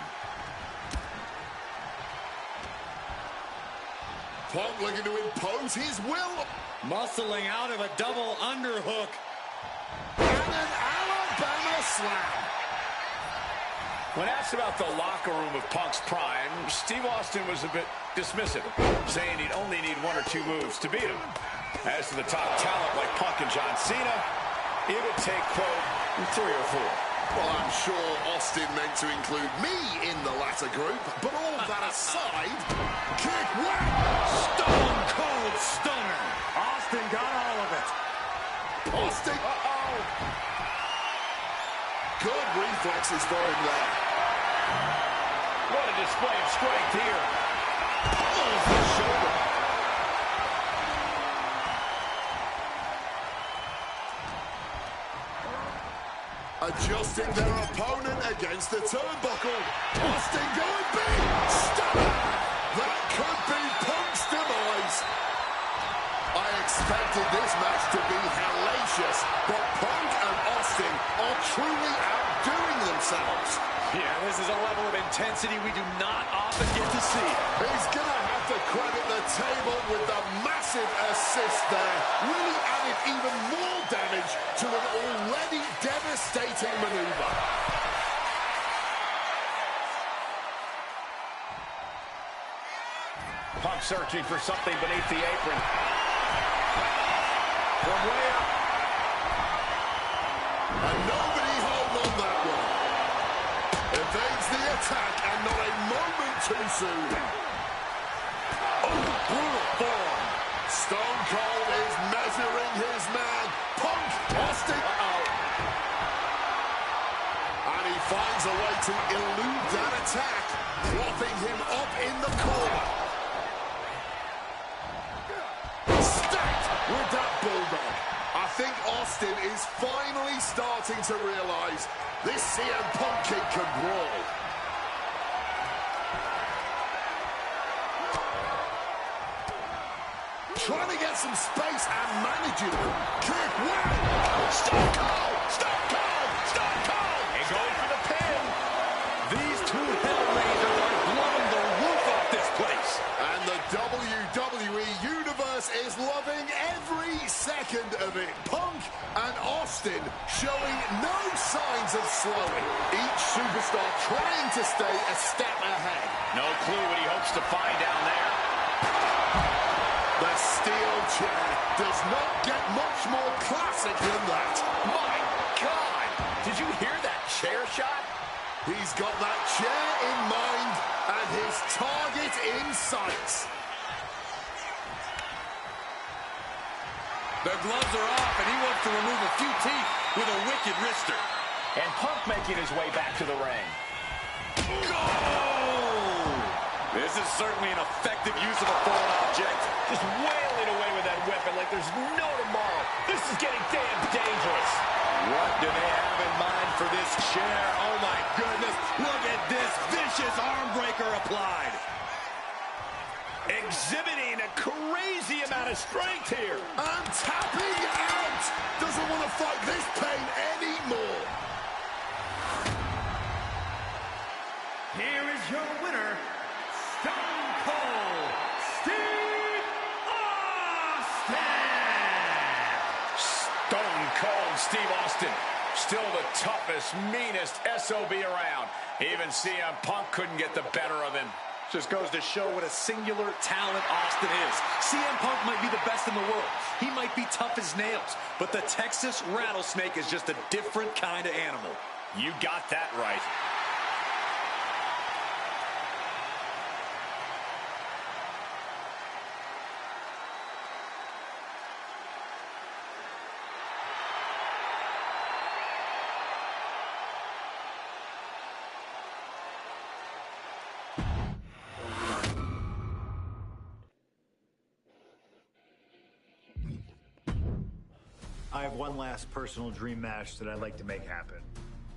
Punk looking to impose his will. Muscling out of a double underhook. And an Alabama slam. When asked about the locker room of Punk's prime, Steve Austin was a bit dismissive, saying he'd only need 1 or 2 moves to beat him. As to the top talent like Punk and John Cena, it would take, quote, 3 or 4. Well, I'm sure Austin meant to include me in the latter group, but all that aside, kick whack! Stone Cold Stunner. Austin got all of it. Austin, good reflexes for him there. What a display of strength here. Oh, the shoulder. Adjusting their opponent against the turnbuckle. Austin going big. Stunner. That could be Punk's demise. I expected this match to be hellacious, but Punk and Austin are truly outdoing themselves. Yeah, this is a level of intensity we do not often get to see. He's going to have to credit the table with the massive assist there. Really added even more damage to an already devastating maneuver. Punk searching for something beneath the apron. From way up. And nobody home on that one. Evades the attack and not a moment too soon. Oh, brutal forearm. Stone Cold is measuring his man. Punk, Austin. And he finds a way to elude that attack, propping him up in the corner. Stacked with that bulldog. I think Austin is finally starting to realize this CM Punk kid can brawl. Trying to get some space and managing it. Kick, wow! Stone Cold! Stone Cold! Stone Cold! And going for the pin. These two Hellraisers are blowing the roof off this place. And the WWE Universe is loving every second of it. Punk and Austin showing no signs of slowing. Each superstar trying to stay a step ahead. No clue what he hopes to find down there. The steel chair does not get much more classic than that. My God! Did you hear that chair shot? He's got that chair in mind and his target in sight. The gloves are off, and he wants to remove a few teeth with a wicked wrister. And Punk making his way back to the ring. This is certainly an effective use of a foreign object. Just wailing away with that weapon like there's no tomorrow. This is getting damn dangerous. What do they have in mind for this chair? Oh, my goodness. Look at this vicious arm breaker applied. Exhibiting a crazy amount of strength here. And tapping out. Doesn't want to fight this pain anymore. Here is your winner, Stone Cold Steve Austin! Stone Cold Steve Austin. Still the toughest, meanest SOB around. Even CM Punk couldn't get the better of him. Just goes to show what a singular talent Austin is. CM Punk might be the best in the world. He might be tough as nails. But the Texas Rattlesnake is just a different kind of animal. You got that right. I have one last personal dream match that I'd like to make happen.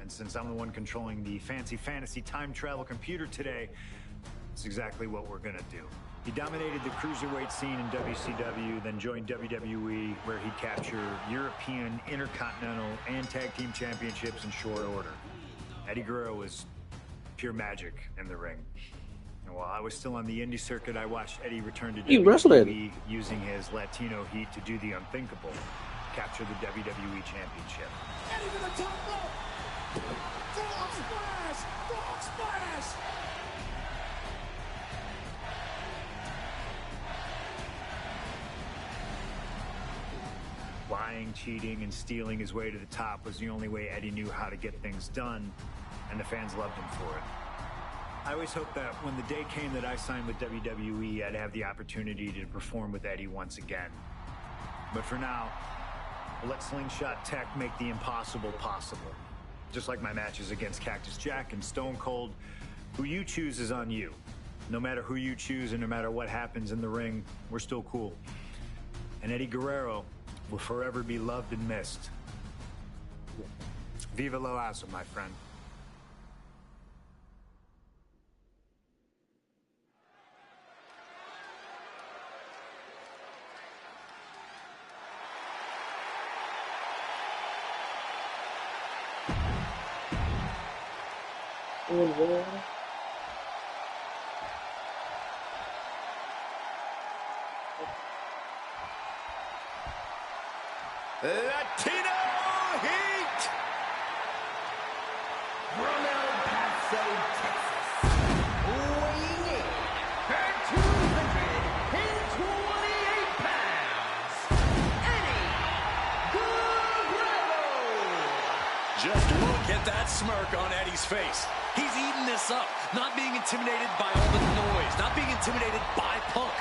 And since I'm the one controlling the fantasy time travel computer today, it's exactly what we're gonna do. He dominated the cruiserweight scene in WCW, then joined WWE, where he'd capture European, Intercontinental, and Tag Team Championships in short order. Eddie Guerrero was pure magic in the ring. And while I was still on the indie circuit, I watched Eddie return to WWE using his Latino heat to do the unthinkable. Capture the WWE Championship. Eddie to the top rope. Frog splash! Frog splash! Lying, cheating, and stealing his way to the top was the only way Eddie knew how to get things done, and the fans loved him for it. I always hoped that when the day came that I signed with WWE, I'd have the opportunity to perform with Eddie once again. But for now, we'll let Slingshot Tech make the impossible possible. Just like my matches against Cactus Jack and Stone Cold, who you choose is on you. No matter who you choose and no matter what happens in the ring, we're still cool. And Eddie Guerrero will forever be loved and missed. Viva lo Asa, my friend. Latino Heat! From El Paso, Texas, weighing in at 228 pounds, Eddie Guerrero! Just look at that smirk on Eddie's face. He's eating this up, not being intimidated by all the noise, not being intimidated by Punk.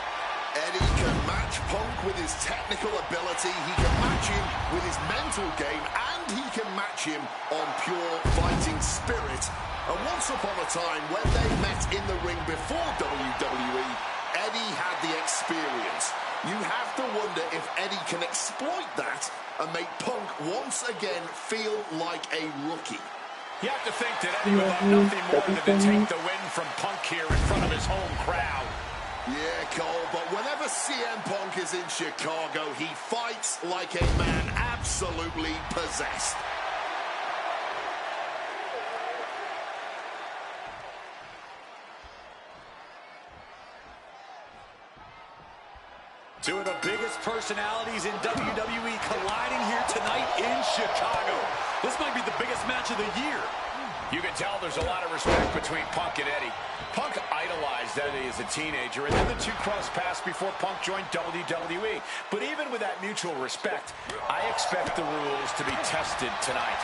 Eddie can match Punk with his technical ability, he can match him with his mental game, and he can match him on pure fighting spirit. And once upon a time, when they met in the ring before WWE, Eddie had the experience. You have to wonder if Eddie can exploit that and make Punk once again feel like a rookie. You have to think that Eddie would love nothing more than to take the win from Punk here in front of his home crowd. Yeah, Cole, but whenever CM Punk is in Chicago, he fights like a man absolutely possessed. Two of the biggest personalities in WWE colliding here tonight in Chicago. This might be the biggest match of the year. You can tell there's a lot of respect between Punk and Eddie. Punk idolized Eddie as a teenager, and then the two crossed paths before Punk joined WWE. But even with that mutual respect, I expect the rules to be tested tonight.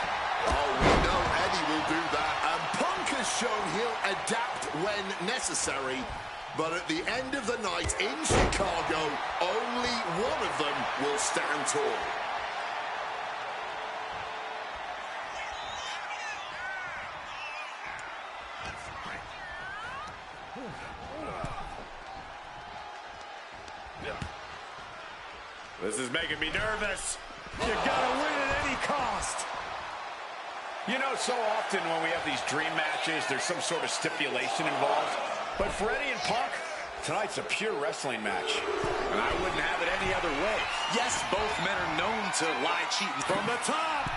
Oh, we know Eddie will do that, and Punk has shown he'll adapt when necessary. But at the end of the night in Chicago, only one of them will stand tall. This is making me nervous. You gotta win at any cost. You know, so often when we have these dream matches, there's some sort of stipulation involved. But for Eddie and Punk, tonight's a pure wrestling match. And I wouldn't have it any other way. Yes, both men are known to lie, cheating from the top.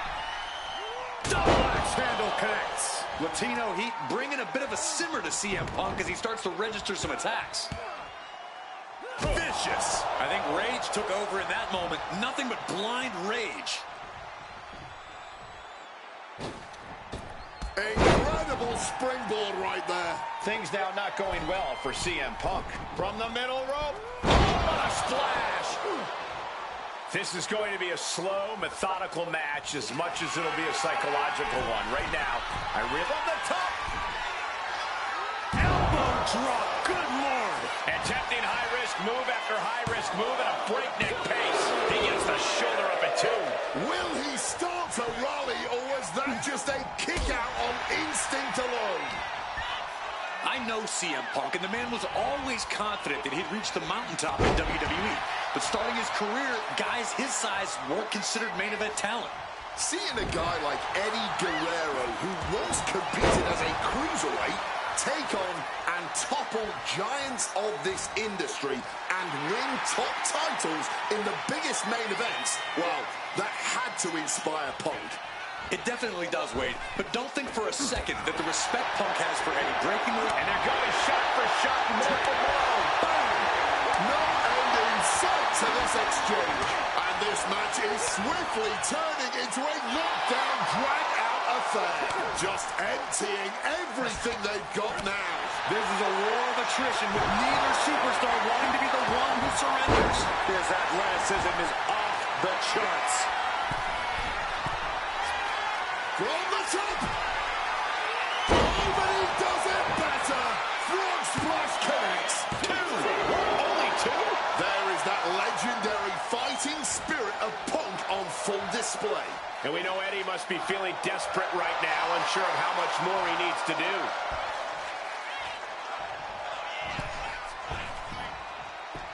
Double axe handle connects. Latino Heat bringing a bit of a simmer to CM Punk as he starts to register some attacks. Vicious. I think rage took over in that moment. Nothing but blind rage. Incredible springboard right there. Things now not going well for CM Punk. From the middle rope. Oh, what a splash. This is going to be a slow, methodical match as much as it'll be a psychological one. Right now, I rip on the top. Elbow drop. Good Lord. Attempting high-risk move after high-risk move at a breakneck pace. He gets the shoulder up at 2. Will he start to rally, or was that just a kick out on instinct alone? I know CM Punk, and the man was always confident that he'd reach the mountaintop in WWE. But starting his career, guys his size weren't considered main event talent. Seeing a guy like Eddie Guerrero, who once competed as a cruiserweight, take on and topple giants of this industry and win top titles in the biggest main events, well, that had to inspire Punk. It definitely does, Wade. But don't think for a second that the respect Punk has for Eddie breaking away. And they're going shot for shot, blow for blow. Boom! No end in sight to this exchange. And this match is swiftly turning into a knockdown, drag-out affair. Just emptying everything they've got now. This is a war of attrition with neither superstar wanting to be the one who surrenders. This athleticism is off the charts. From the top. Nobody does it better. Frog splash connects. 2. Only 2? There is that legendary fighting spirit of Punk on full display. And we know Eddie must be feeling desperate right now, unsure of how much more he needs to do.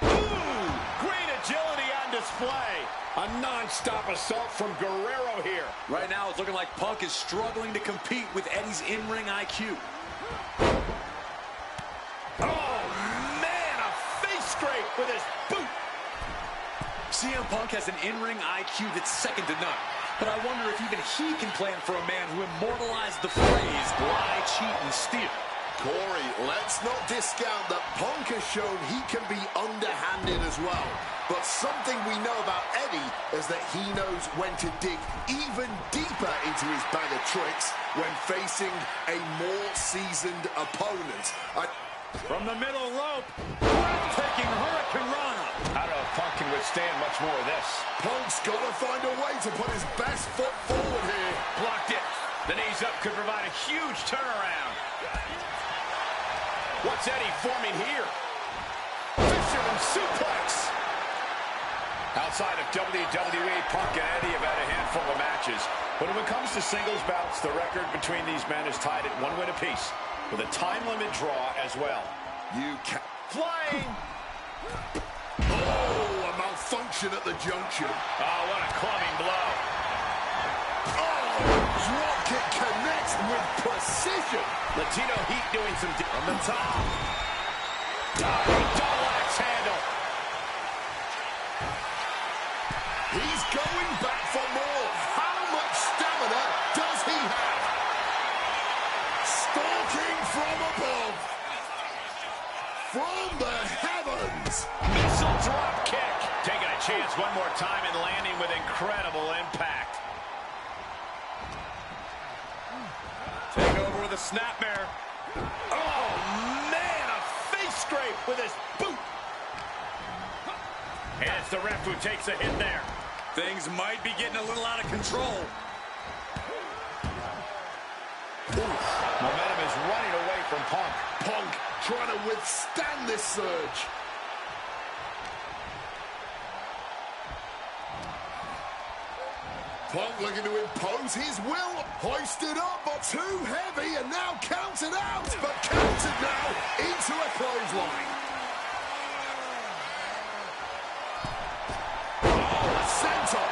Ooh, great agility on display. A non-stop assault from Guerrero here. Right now, it's looking like Punk is struggling to compete with Eddie's in-ring IQ. Oh, man, a face scrape with his boot. CM Punk has an in-ring IQ that's second to none. But I wonder if even he can plan for a man who immortalized the phrase, lie, cheat, and steal. Corey, let's not discount that Punk has shown he can be underhanded as well. But something we know about Eddie is that he knows when to dig even deeper into his bag of tricks when facing a more seasoned opponent. From the middle rope, breathtaking Hurricane Rana. I don't know if Punk can withstand much more of this. Punk's got to find a way to put his best foot forward here. Blocked it. The knees up could provide a huge turnaround. What's Eddie forming here? Fisherman suplex. Outside of WWE, Punk and Eddie have had a handful of matches. But when it comes to singles bouts, the record between these men is tied at 1 win apiece, with a time limit draw as well. You can... Flying! Oh, a malfunction at the junction. Oh, what a clubbing blow. Oh, drop kick connects with precision. Latino Heat doing some... From the top. Double axe handle. He's going back for more. How much stamina does he have? Stalking from above. From the heavens. Missile drop kick. Taking a chance one more time and landing with incredible impact. Take over with a snapmare. Oh, man, a face scrape with his boot. And it's the ref who takes a hit there. Things might be getting a little out of control. Momentum is running away from Punk. Punk trying to withstand this surge. Punk looking to impose his will. Hoisted up, but too heavy, and now counted out. But counted now into a clothesline. Center.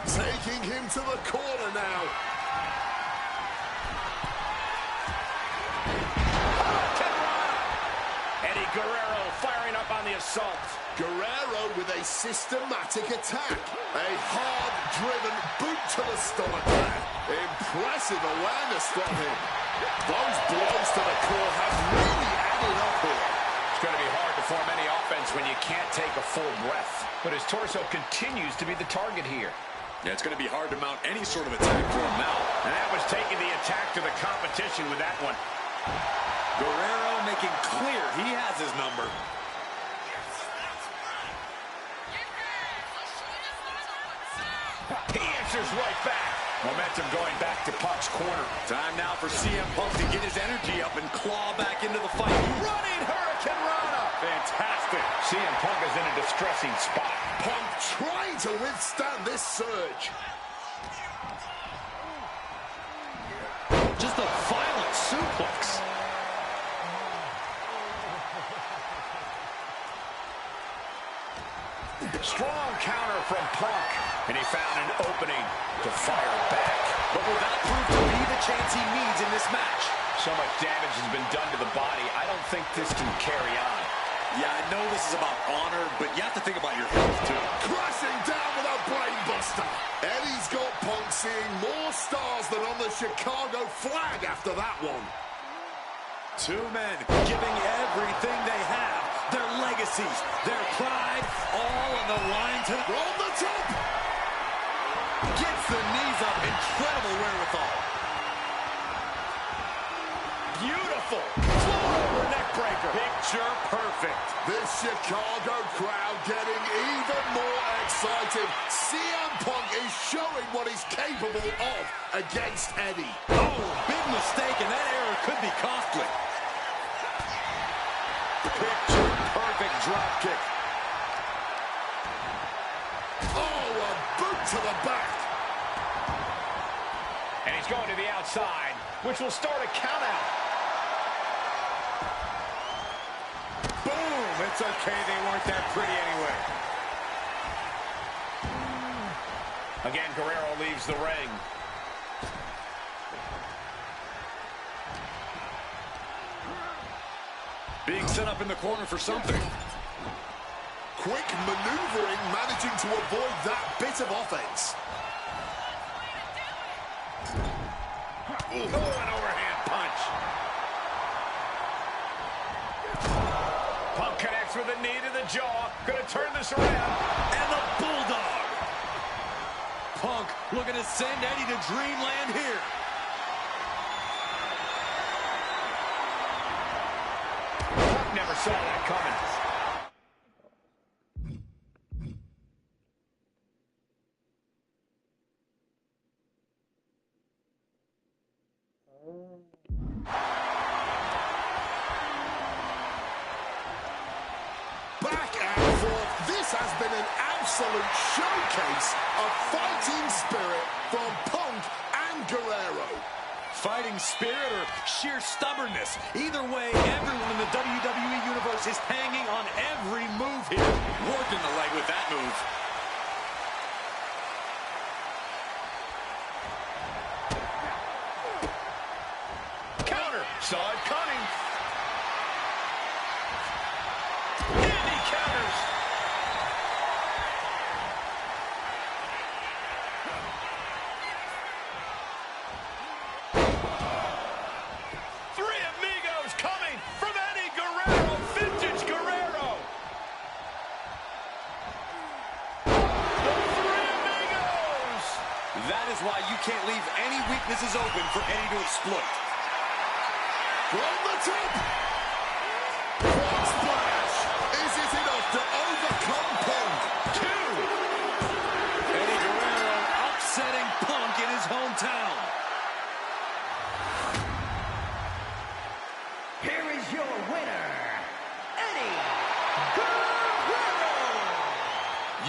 Taking him to the corner now. Eddie Guerrero firing up on the assault. Guerrero with a systematic attack. A hard-driven boot to the stomach there. Impressive awareness from him. Those blows to the core have really added up here. It's going to be hard to form any offense when you can't take a full breath. But his torso continues to be the target here. Yeah, it's going to be hard to mount any sort of attack for him now. And that was taking the attack to the competition with that one. Guerrero making clear he has his number. He answers right back. Momentum going back to Punk's corner. Time now for CM Punk to get his energy up and claw back into the fight. Running Hurricane Rana. Fantastic. CM Punk is in a distressing spot. Punk trying to withstand this surge. Just a violent suplex. Strong counter from Punk. And he found an opening to fire back. But will that prove to be the chance he needs in this match? So much damage has been done to the body. I don't think this can carry on. Yeah, I know this is about honor, but you have to think about your health, too. Crashing down with a brainbuster. Eddie's got Punk seeing more stars than on the Chicago flag after that one. Two men giving everything they have. Their legacies, their pride, all on the line to... From the top. Gets the knees up. Incredible wherewithal. Beautiful. Floor over neck breaker. Picture perfect. This Chicago crowd getting even more excited. CM Punk is showing what he's capable of against Eddie. Oh, big mistake, and that error could be costly. Picture perfect drop kick. Oh, a boot to the back. And he's going to the outside, which will start a count out. Boom! It's okay, they weren't that pretty anyway. Again, Guerrero leaves the ring. Being set up in the corner for something. Quick maneuvering, managing to avoid that bit of offense. Ooh, an overhand punch. Punk connects with a knee to the jaw. Gonna turn this around. And the Bulldog. Punk looking to send Eddie to dreamland here. Punk never saw that coming. Back and forth. This has been an absolute showcase of fighting spirit from Punk and Guerrero. Fighting spirit or sheer stubbornness. Either way, everyone in the WWE Universe is hanging on every move here. Working the leg with that move. Counter. Saw it coming. And he counters. Three amigos coming from Eddie Guerrero. Vintage Guerrero. The Three Amigos. That is why you can't leave any weaknesses open for Eddie to exploit. From the top. Frog splash. Is it enough to overcome Punk? Two. Eddie Guerrero upsetting Punk in his hometown. Here is your winner, Eddie Guerrero.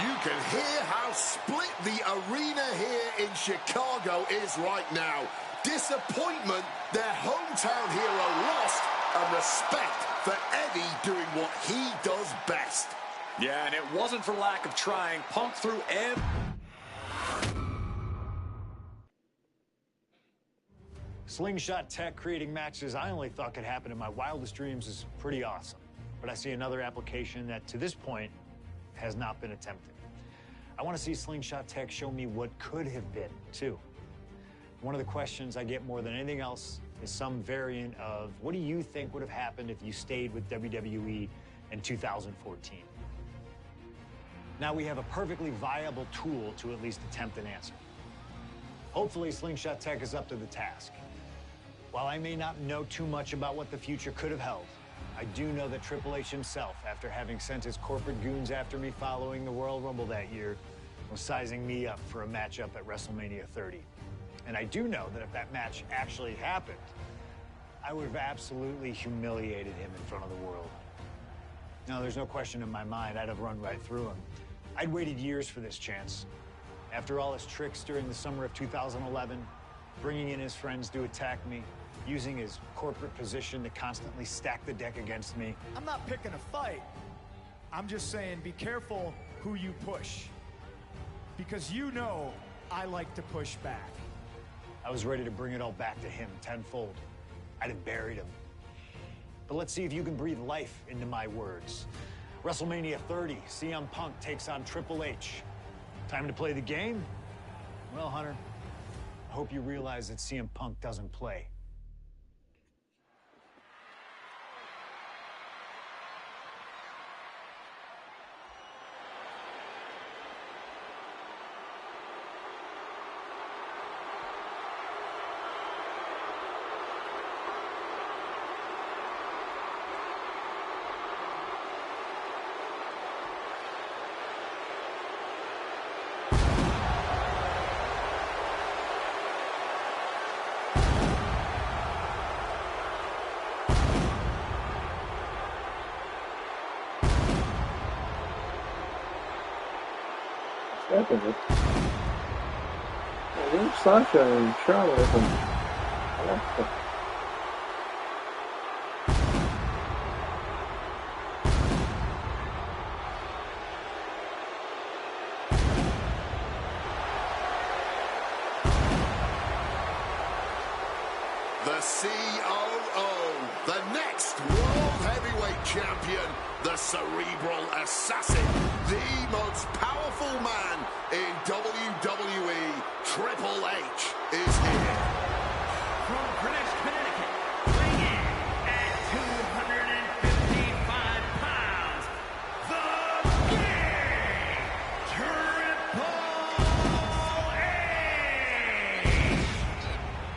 You can hear how split the arena here in Chicago is right now. Disappointment, their hometown hero lost, and respect for Eddie doing what he does best. Yeah, and it wasn't for lack of trying. Punk threw every... Slingshot tech creating matches I only thought could happen in my wildest dreams is pretty awesome. But I see another application that, to this point, has not been attempted. I want to see Slingshot tech show me what could have been, too. One of the questions I get more than anything else is some variant of, what do you think would have happened if you stayed with WWE in 2014? Now we have a perfectly viable tool to at least attempt an answer. Hopefully Slingshot Tech is up to the task. While I may not know too much about what the future could have held, I do know that Triple H himself, after having sent his corporate goons after me following the Royal Rumble that year, was sizing me up for a matchup at WrestleMania 30. And I do know that if that match actually happened, I would have absolutely humiliated him in front of the world. No, there's no question in my mind I'd have run right through him. I'd waited years for this chance. After all his tricks during the summer of 2011, bringing in his friends to attack me, using his corporate position to constantly stack the deck against me. I'm not picking a fight. I'm just saying be careful who you push. Because you know I like to push back. I was ready to bring it all back to him tenfold. I'd have buried him. But let's see if you can breathe life into my words. WrestleMania 30, CM Punk takes on Triple H. Time to play the game? Well, Hunter, I hope you realize that CM Punk doesn't play. Happened. There's Sasha and Charlotte. The COO, the next World Heavyweight Champion, the Cerebral Assassin, the most powerful man in WWE, Triple H, is here. From Greenwich, Connecticut, weighing in at 255 pounds, the King, Triple H!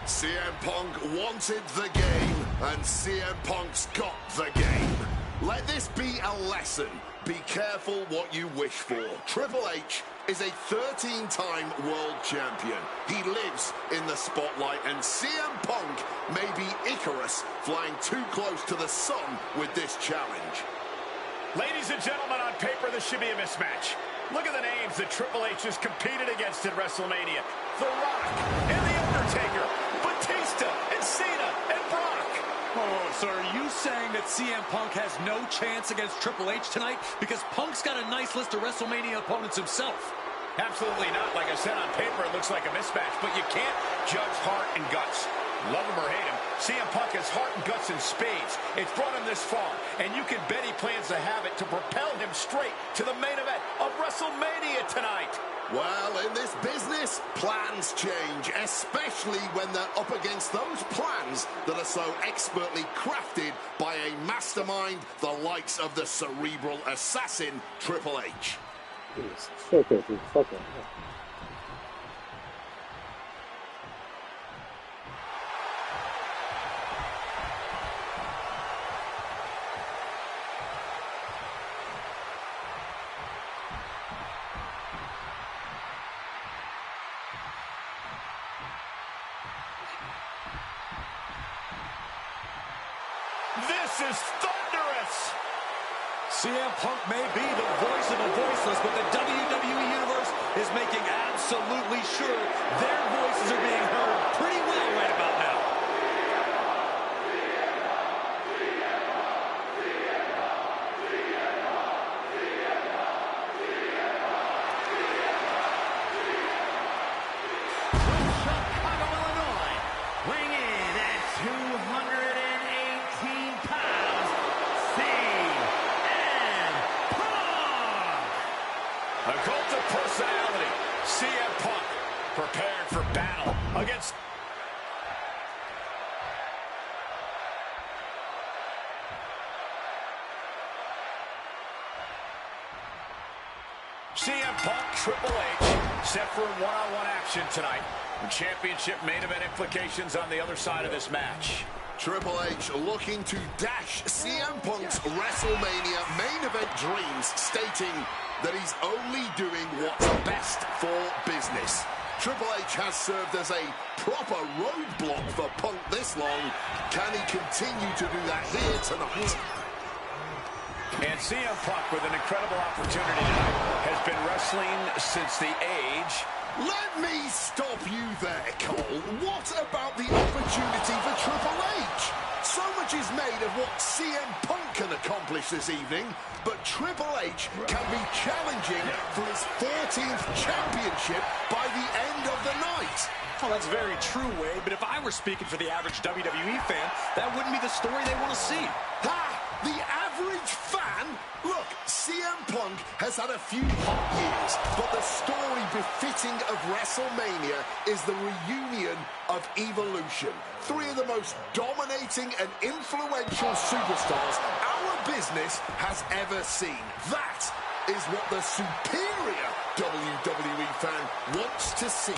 CM Punk wanted the game, and CM Punk's got the game. Let this be a lesson. Be careful what you wish for. Triple H is a 13-time world champion. He lives in the spotlight, and CM Punk may be Icarus flying too close to the sun with this challenge. Ladies and gentlemen, on paper, this should be a mismatch. Look at the names that Triple H has competed against at WrestleMania. The Rock and The Undertaker, Batista and Cena and Brock. Oh, so are you saying that CM Punk has no chance against Triple H tonight? Because Punk's got a nice list of WrestleMania opponents himself. Absolutely not. Like I said, on paper, it looks like a mismatch, but you can't judge heart and guts. Love him or hate him, CM Punk has heart and guts in spades. It's brought him this far, and you can bet he plans to have it to propel him straight to the main event of WrestleMania tonight. Well, in this business, plans change, especially when they're up against those plans that are so expertly crafted by a mastermind the likes of the Cerebral Assassin, Triple H. Jeez, fuck it, dude. Fuck it. This is thunderous! CM Punk may be the voice of the voiceless, but the WWE Universe is making absolutely sure their voices are being heard pretty well right about now. From Chicago, Illinois, weighing in at 218 pounds, CM Punk! A cult of personality, CM Punk, prepared for battle against... CM Punk, Triple H, set for one-on-one action tonight. The championship main event implications on the other side of this match. Triple H looking to dash CM Punk's WrestleMania main event dreams, stating that he's only doing what's best for business. Triple H has served as a proper roadblock for Punk this long. Can he continue to do that here tonight? And CM Punk, with an incredible opportunity tonight, has been wrestling since the age... Let me stop you there, Cole. What about the opportunity for Triple H? So much is made of what CM Punk can accomplish this evening, but Triple H can be challenging for his 14th championship by the end of the night. Oh, that's very true, Wade, but if I were speaking for the average WWE fan, that wouldn't be the story they want to see. Ha! The average fan? Look, CM Punk has had a few hot years, but the story befitting of WrestleMania is the reunion of Evolution. Three of the most dominating and influential superstars our business has ever seen. That is what the superior WWE fan wants to see.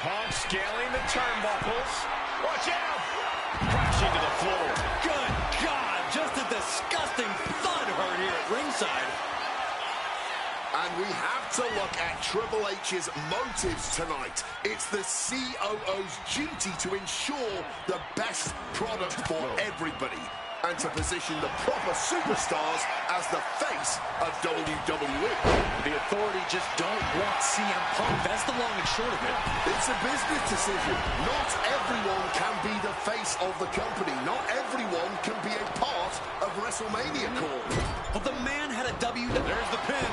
Punk scaling the turnbuckles. Watch out! Crashing to the floor. Good God, just a disgusting thud heard here at ringside. And we have to look at Triple H's motives tonight. It's the COO's duty to ensure the best product for everybody and to position the proper superstars as the face of WWE. The authority just don't want CM Punk. That's the long and short of it. It's a business decision. Not everyone can be the face of the company. Not everyone can be a part of WrestleMania, Cole. But the man had a WWE. There's the pin.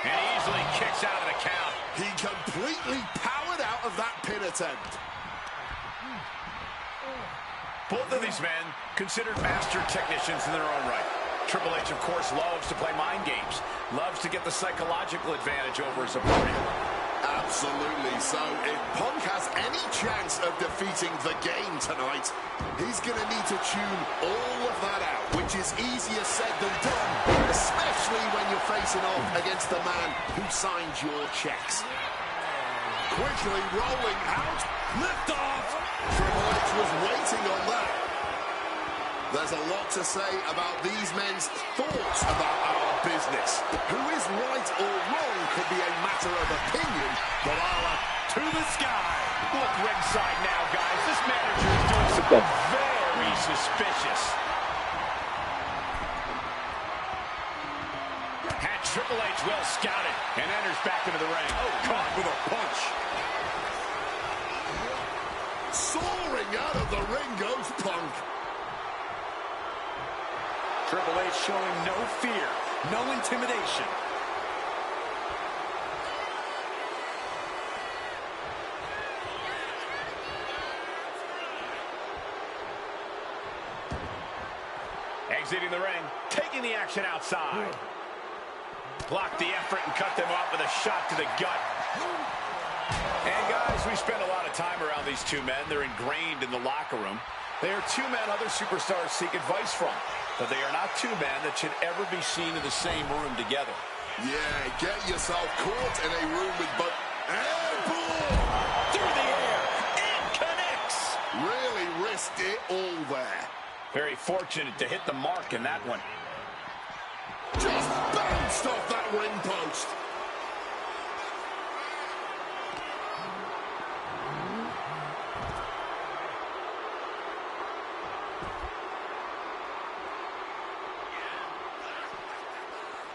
And he easily kicks out of the count. He completely powered out of that pin attempt. Both of these men considered master technicians in their own right. Triple H, of course, loves to play mind games. Loves to get the psychological advantage over his opponent. Absolutely. So if Punk has any chance of defeating the game tonight, he's going to need to tune all of that out, which is easier said than done, especially when you're facing off against the man who signed your checks. Quickly rolling out. Lift off. Triple H was waiting on that. There's a lot to say about these men's thoughts about our business. Who is right or wrong could be a matter of opinion, but to the sky. Look ringside now, guys. This manager is doing something very suspicious. Had Triple H well scouted and enters back into the ring. Oh, caught with a punch. Soaring out of the ring goes Punk. Triple H showing no fear, no intimidation. Exiting the ring, taking the action outside. Blocked the effort and cut them off with a shot to the gut. And guys, we spend a lot of time around these two men. They're ingrained in the locker room. They are two men other superstars seek advice from, but they are not two men that should ever be seen in the same room together. Yeah, get yourself caught in a room with both. Airball! Through the air, it connects! Really risked it all there. Very fortunate to hit the mark in that one. Just bounced off that ring post.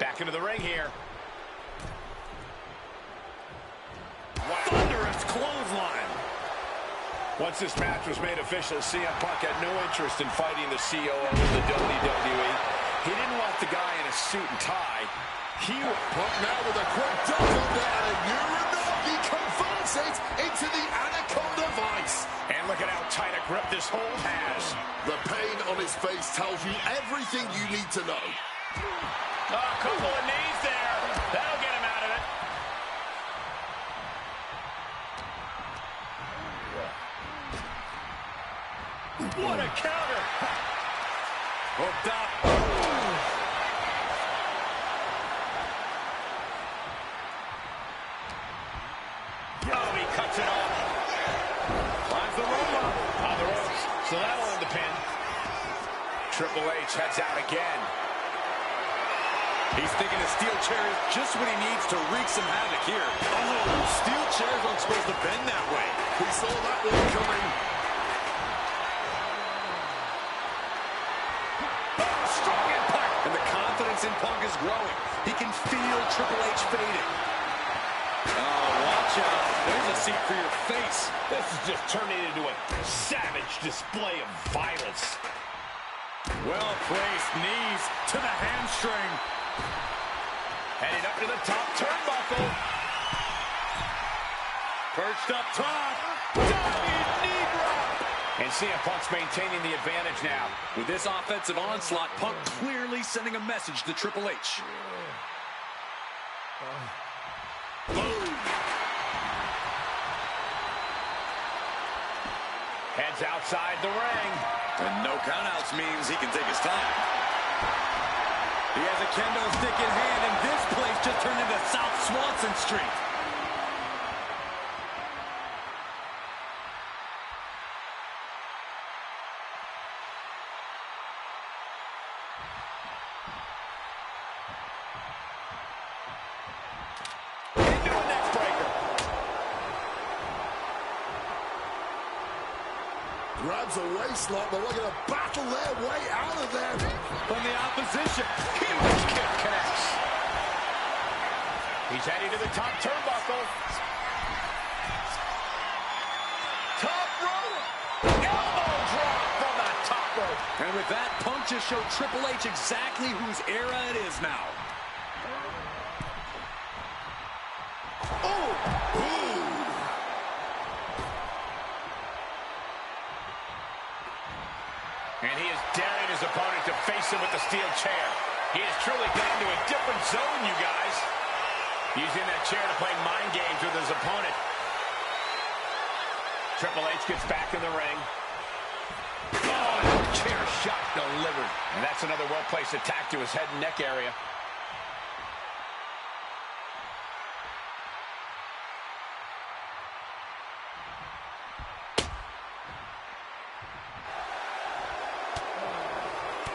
Back into the ring here. Thunderous clothesline. Once this match was made official, CM Punk had no interest in fighting the COO of the WWE. He didn't want the guy in a suit and tie. He was Punk now with a quick duck under and a Uranagi converts it into the Anaconda Vice. And look at how tight a grip this hold has. The pain on his face tells you everything you need to know. A couple of knees there. That'll get him out of it. What a counter. Hooked up. cuts it off. Climbs the rope on the ropes. So that'll end the pin. Triple H heads out again. He's thinking a steel chair is just what he needs to wreak some havoc here. Oh, steel chairs aren't supposed to bend that way. We saw that one coming. Strong impact. And the confidence in Punk is growing. He can feel Triple H fading. Oh, watch out. There's a seat for your face. This is just turning into a savage display of violence. Well-placed knees to the hamstring. Heading up to the top turnbuckle. Perched up top. Diving knee drop. And CM Punk's maintaining the advantage now. With this offensive onslaught, Punk clearly sending a message to Triple H. Boom. Heads outside the ring. And no countouts means he can take his time. He has a kendo stick in hand, and this place just turned into South Swanson Street. Into a neck breaker. Grabs a waistlock, but looking to battle their way out of there. From the opposition, huge kick connects. He's heading to the top turnbuckle. Top rope. Elbow drop from the top rope. And with that, Punk just showed Triple H exactly whose era it is now. Oh! Ooh. And he is daring his opponent to face him with the steel chair. He has truly gone to a different zone, you guys. Using that chair to play mind games with his opponent. Triple H gets back in the ring. Oh, chair shot delivered. And that's another well-placed attack to his head and neck area.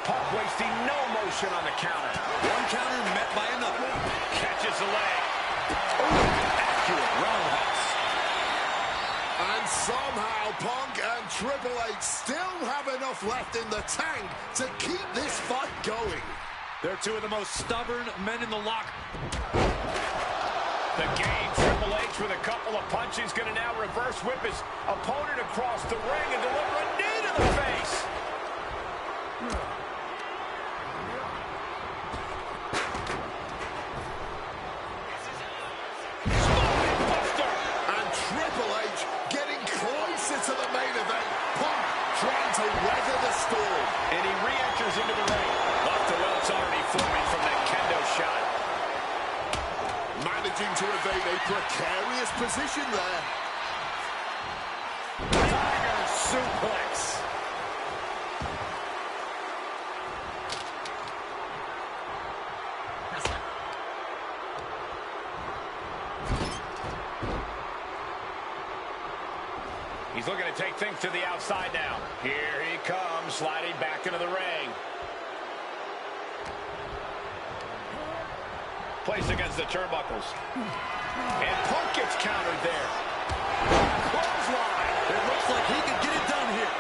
Punk wasting no motion on the counter. One counter met by another. Catches the leg. Oh, accurate roundhouse. And somehow Punk and Triple H still have enough left in the tank to keep this fight going. They're two of the most stubborn men in the locker. The game, Triple H with a couple of punches, going to now reverse whip his opponent across the ring and deliver a knee to the face. And Triple H getting closer to the main event. Punk trying to weather the storm. And he re-enters into the ring. Off to well, it's already forming from that kendo shot. Managing to evade a precarious position there. Tiger suplex. He's looking to take things to the outside now. Here he comes, sliding back into the ring. Placed against the turnbuckles. And Punk gets countered there. Clothesline. It looks like he could get it done here.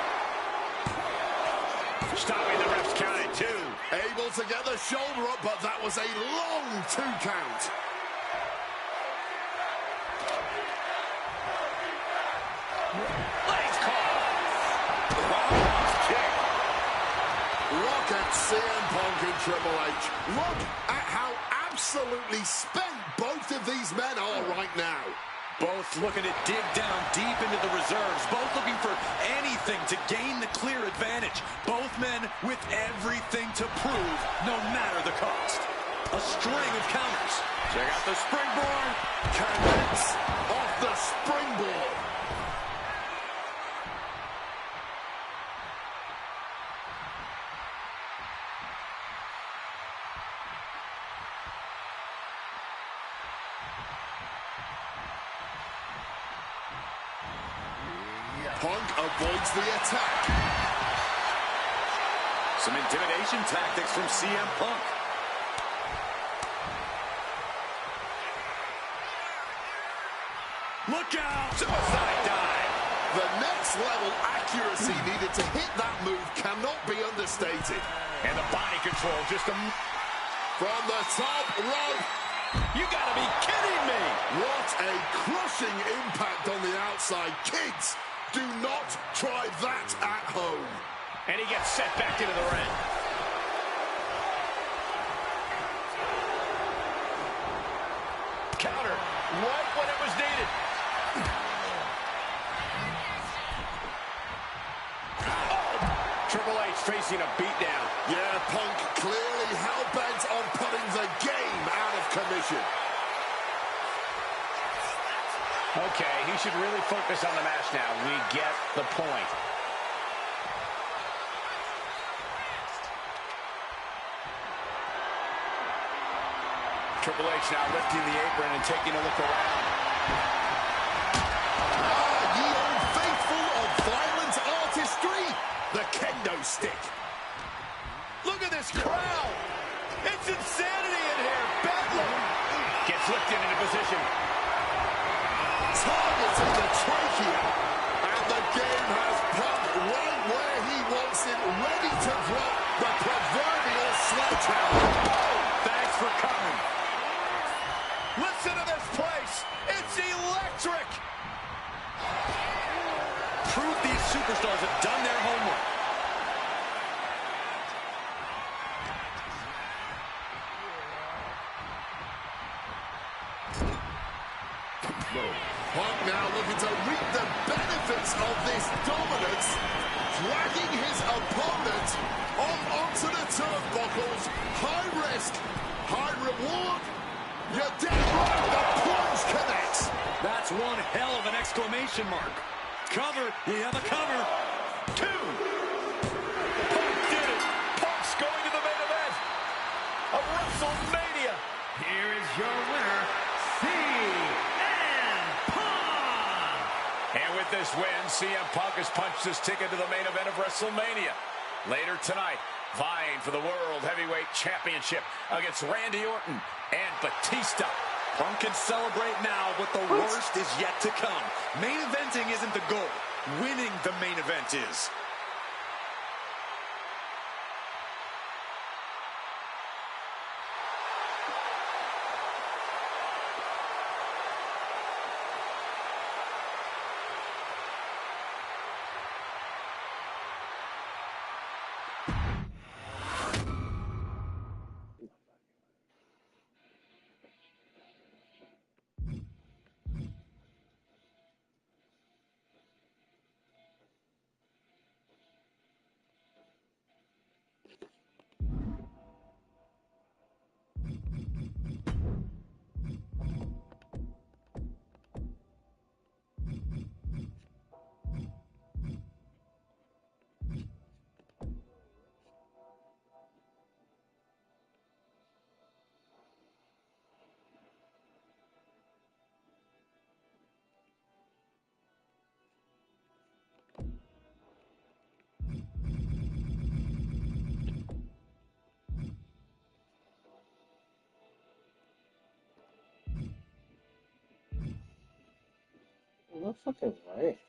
Stopping the ref's count at 2. Able to get the shoulder up, but that was a long 2 count. Legs caught. Roundhouse kick. Look at CM Punk and Triple H. Look at how absolutely spent both of these men are right now. Both looking to dig down deep into the reserves. Both looking for anything to gain the clear advantage. Both men with everything to prove, no matter the cost. A string of counters. Check out the springboard. Connects off the springboard. Punk avoids the attack. Some intimidation tactics from CM Punk. Look out! Suicide dive! The next level accuracy needed to hit that move cannot be understated. And the body control just from the top rope. You gotta be kidding me! What a crushing impact on the outside. Kids, do not try that at home. And he gets set back into the ring. Counter right when it was needed. Triple H facing a beatdown. Yeah, Punk clearly hell-bent on putting the game out of commission. Okay, he should really focus on the match now. We get the point. Triple H now lifting the apron and taking a look around. Ye old faithful of violent artistry, the kendo stick. Look at this crowd. It's insanity in here. Bedlam. Gets lifted into position. Targeting the trachea. And the game has Punk right where he wants it, ready to drop the proverbial sledgehammer. Oh, thanks for coming. Listen to this place. It's electric. Proof these superstars have done their homework. Punk now looking to reap the benefits of this dominance, dragging his opponent onto the turnbuckles. High risk, high reward. You're dead right, the plunge connects. That's one hell of an exclamation mark. Cover, you have a cover. 2. Punk did it. Punk's going to the main event of WrestleMania. Here is your winner, CM Punk! And with this win, CM Punk has punched his ticket to the main event of WrestleMania. Later tonight, vying for the World Heavyweight Championship against Randy Orton and Batista. Punk can celebrate now, but the worst is yet to come. Main eventing isn't the goal. Winning the main event is. No fucking way.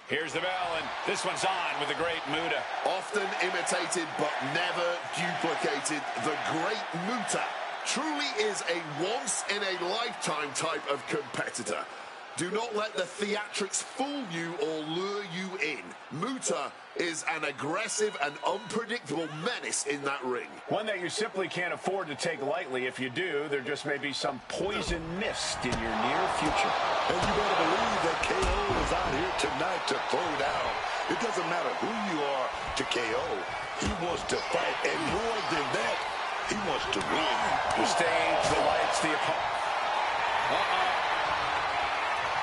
Here's the bell, and this one's on with the great Muta. Often imitated but never duplicated, the great Muta truly is a once-in-a-lifetime type of competitor. Do not let the theatrics fool you or lure you in. Muta is an aggressive and unpredictable menace in that ring. One that you simply can't afford to take lightly. If you do, there just may be some poison mist in your near future. And you better believe that KO is out here tonight to throw down. It doesn't matter who you are to KO. He wants to fight, and more than that, he wants to win. The stage, the lights, the opponent.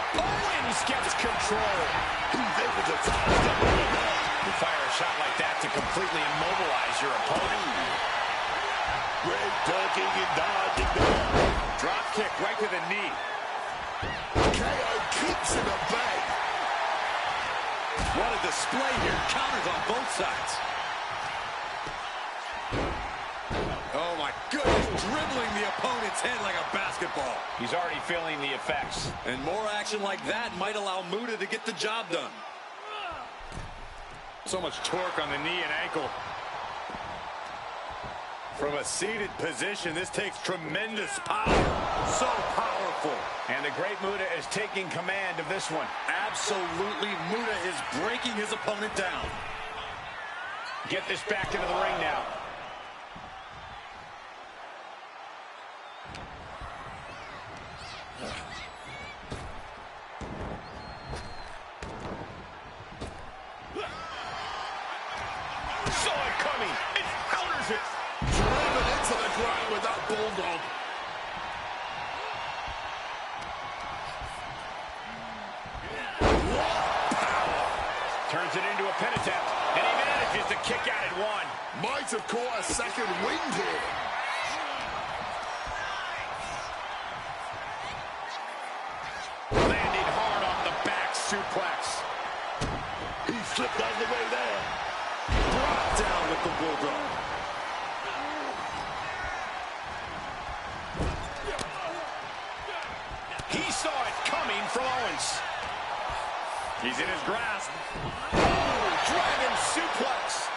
Owens gets control. He's able to sidestep that. You fire a shot like that to completely immobilize your opponent. Great ducking and dodging there. Drop kick right to the knee. KO keeps him at bay. What a display here. Counters on both sides. Oh, my goodness. Dribbling the opponent's head like a basketball. He's already feeling the effects. And more action like that might allow Muta to get the job done. So much torque on the knee and ankle. From a seated position, this takes tremendous power. So powerful. And the great Muta is taking command of this one. Absolutely, Muta is breaking his opponent down. Get this back into the ring now. Saw it coming. It counters it. Driven into the ground with that bulldog. Turns it into a pin attempt, and he manages to kick out at one. Might have caught a second wind here. Landing hard on the back suplex. He slipped out of the way there. Brought down with the bulldog. He saw it coming from Owens. He's in his grasp. Oh, dragon suplex.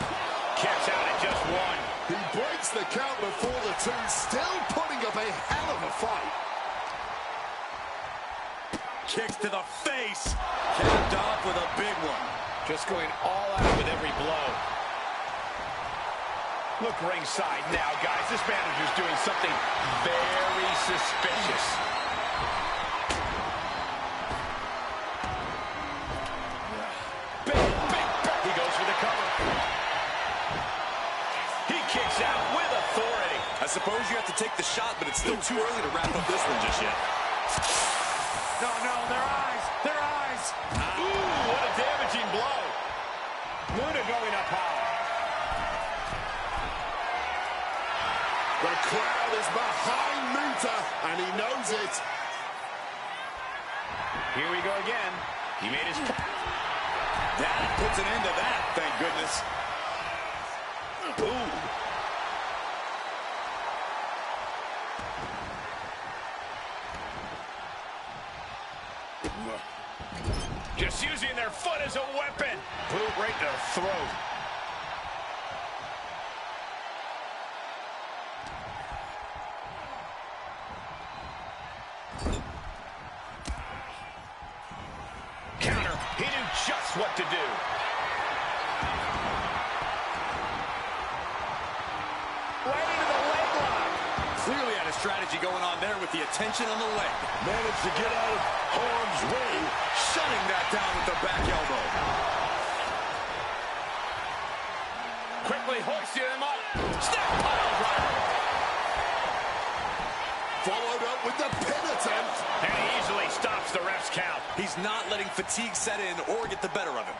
Kicks out at just one. He breaks the count before the two, still putting up a hell of a fight. Kicks to the face. Capped off with a big one. Just going all out with every blow. Look ringside now, guys. This manager's doing something very suspicious. He goes for the cover. He kicks out with authority. I suppose you have to take the shot, but it's still too early to wrap up this one just yet. No, their eyes, their eyes. Ooh, what a damaging blow. Muta going up high. The crowd is behind Muta, and he knows it. Here we go again. He made his... That puts an end to that, thank goodness. Ooh. Just using their foot as a weapon. Boot right to the throat. Counter. He knew just what to do. Right into the leg lock. Clearly had a strategy going on there with the attention on the leg. Managed to get out of harm's way. Shutting that down with the back elbow. Quickly hoisting him up. Snap pile driver. Followed up with the pin attempt. And he easily stops the ref's count. He's not letting fatigue set in or get the better of him.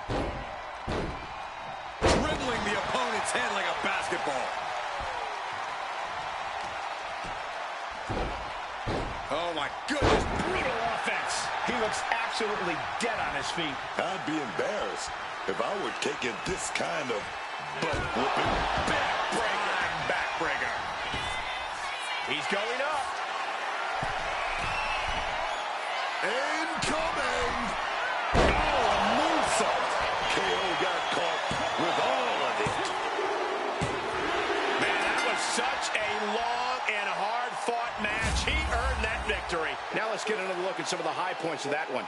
Dribbling the opponent's head like a basketball. Oh, my goodness. Brutal offense. He looks absolutely dead on his feet. I'd be embarrassed if I were taking this kind of butt whooping. Backbreaker. Backbreaker. He's going up. Incoming. Oh, a moonsault. got caught with all of it. Man, that was such a long and hard-fought match. He earned that victory. Now let's get another look at some of the high points of that one.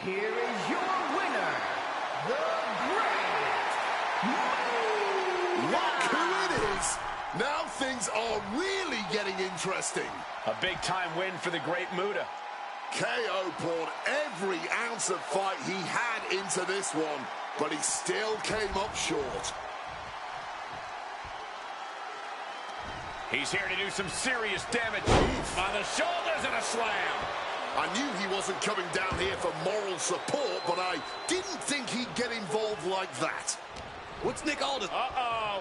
Here is your winner, the Great Muta. Look who it is. Now things are really getting interesting. A big-time win for the Great Muta. KO poured every ounce of fight he had into this one, but he still came up short. He's here to do some serious damage. On the shoulders and a slam. I knew he wasn't coming down here for moral support, but I didn't think he'd get involved like that. What's Nick Aldis? Uh-oh.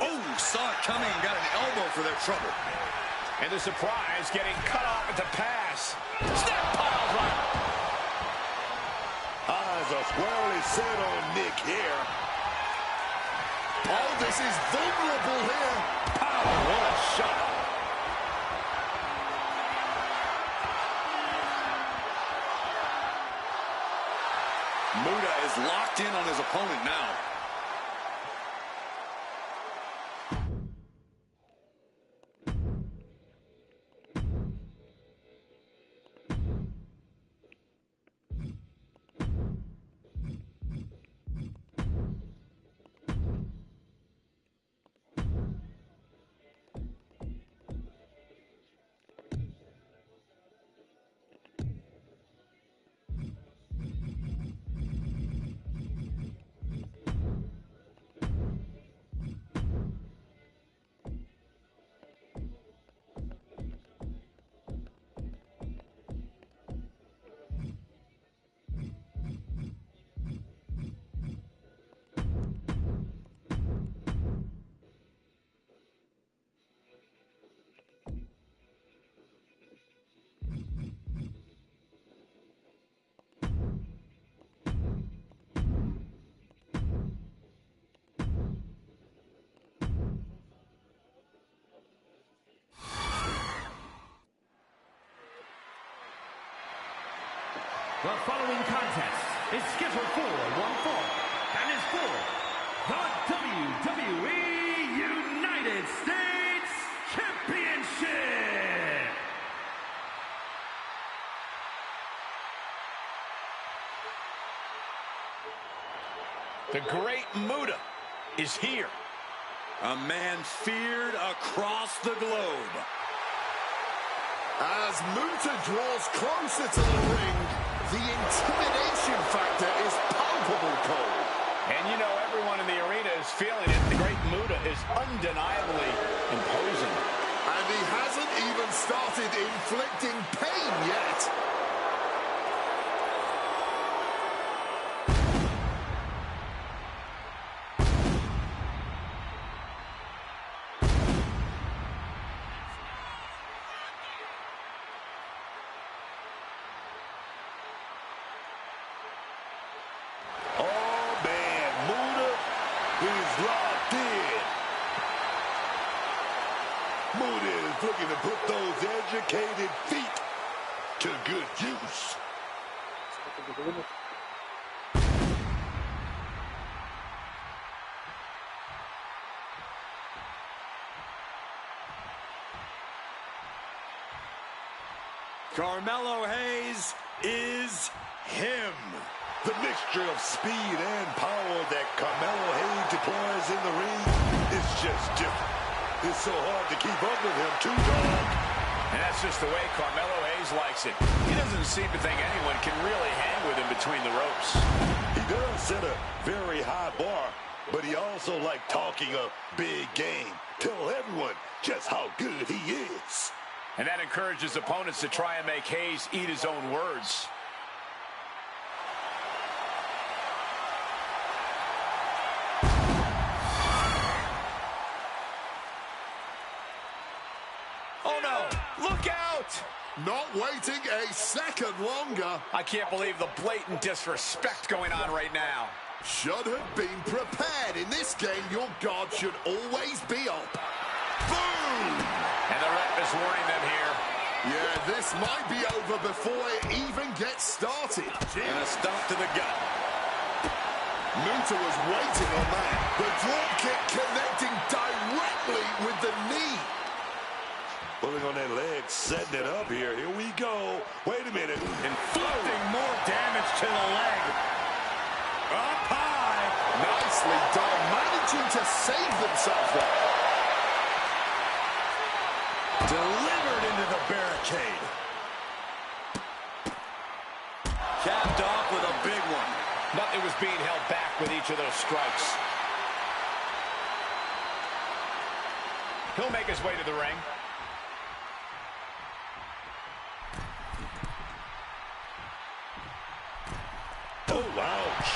Oh, saw it coming and got an elbow for their trouble. And the surprise, getting cut off at the pass. Snap pile driver. Eyes are squarely set on Nick here. Oh, this is vulnerable here. Power, what a shot. Muta is locked in on his opponent now. The following contest is scheduled for one fall and is for the WWE United States Championship. The Great Muta is here. A man feared across the globe. As Muta draws closer to the ring, the intimidation factor is palpable, Cole. And you know everyone in the arena is feeling it. The Great Muta is undeniably imposing. And he hasn't even started inflicting pain yet. He's locked in. Muta is looking to put those educated feet to good use. Carmelo Hayes is him. The mixture of speed and power that Carmelo Hayes deploys in the ring is just different. It's so hard to keep up with him, too, dog. And that's just the way Carmelo Hayes likes it. He doesn't seem to think anyone can really hang with him between the ropes. He does set a very high bar, but he also likes talking a big game. Tell everyone just how good he is. And that encourages opponents to try and make Hayes eat his own words. Oh, no. Look out. Not waiting a second longer. I can't believe the blatant disrespect going on right now. Should have been prepared. In this game, your guard should always be up. Boom! And the ref is warning them here. Yeah, this might be over before it even gets started. And a stomp to the gut. Muta was waiting on that. The drop kick connecting directly with the knee. Pulling on that leg, setting it up here. Here we go. Wait a minute. Inflicting more damage to the leg. Up high. Nicely done. Managing to save themselves there. Delivered into the barricade. Capped off with a big one. Nothing was being held back with each of those strikes. He'll make his way to the ring. Oh, ouch.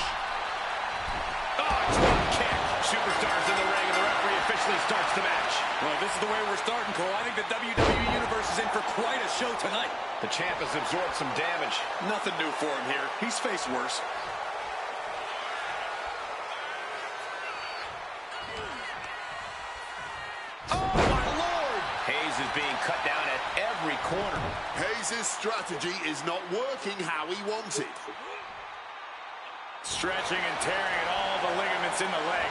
Oh, drop kick. Superstars in the ring, and the referee officially starts the match. Well, this is the way we're starting, Cole. I think the WWE Universe is in for quite a show tonight. The champ has absorbed some damage. Nothing new for him here. He's faced worse. Oh, my Lord! Hayes is being cut down at every corner. Hayes' strategy is not working how he wanted. Stretching and tearing at all the ligaments in the leg.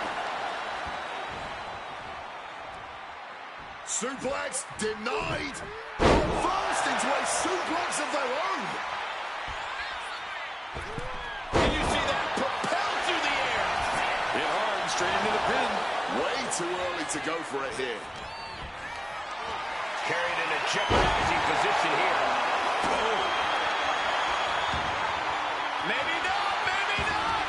Suplex denied. Reversed into a suplex of their own. Can you see that? Propelled through the air. Hit hard and straight into the pin. Way too early to go for it here. Carried in a jeopardizing position here. Oh. Maybe not, maybe not.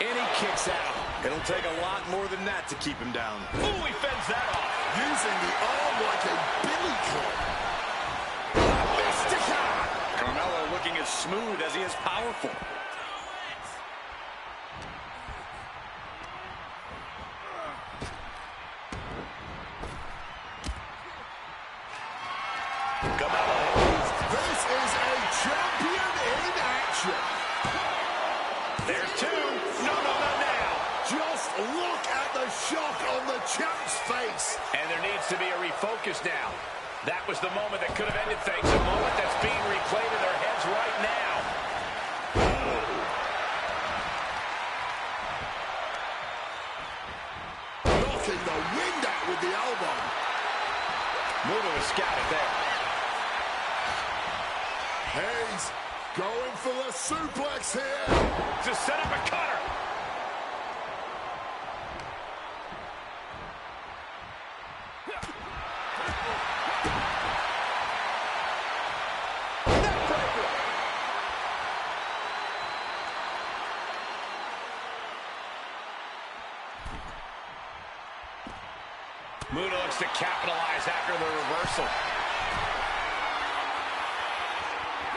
And he kicks out. It'll take a lot more than that to keep him down. Ooh, he fends that off. Using the arm like a billy club. Mystica! Carmelo looking as smooth as he is powerful. This is a champion in action. There's two. No, not now. Just look at the shock on the champ's face. And there needs to be a refocus now. That was the moment that could have ended things. A moment that's being replayed in their heads right now. Knocking the wind out with the elbow. Muta was scouted there. Hayes going for the suplex here. To set up a cutter. Muta looks to capitalize after the reversal.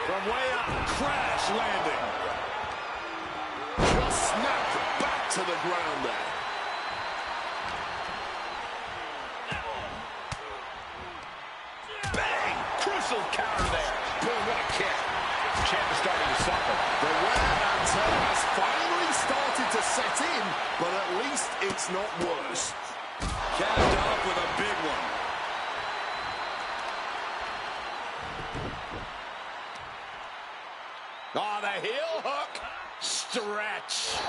From way up, crash landing. Just snapped back to the ground there. Bang! Crucial counter there. Boom, what a kick. The champ is starting to suffer. The wear and tear has finally started to set in, but at least it's not worse. Capped off with a big one. Oh, the heel hook. Stretch.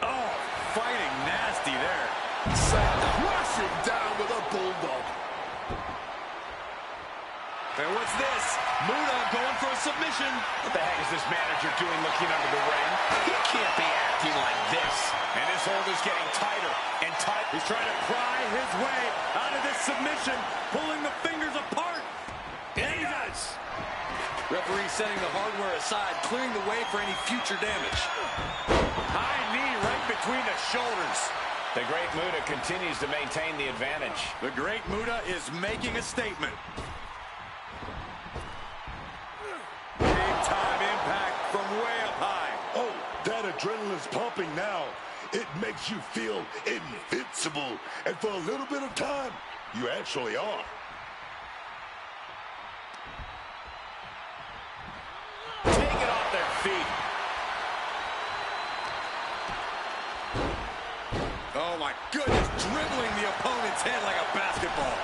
Oh, fighting nasty there. Sent crashing down with a bulldog. And what's this? Muta going for a submission. What the heck is this manager doing looking under the ring? He can't be acting like this. And his hold is getting tighter and tight. He's trying to pry his way out of this submission, pulling the fingers apart. And he does. Referee setting the hardware aside, clearing the way for any future damage. High knee right between the shoulders. The Great Muta continues to maintain the advantage. The Great Muta is making a statement. Big time impact from way up high. Oh, that that adrenaline's pumping now. It makes you feel invincible. And for a little bit of time, you actually are. Take it off their feet. Oh, my goodness. Dribbling the opponent's head like a basketball.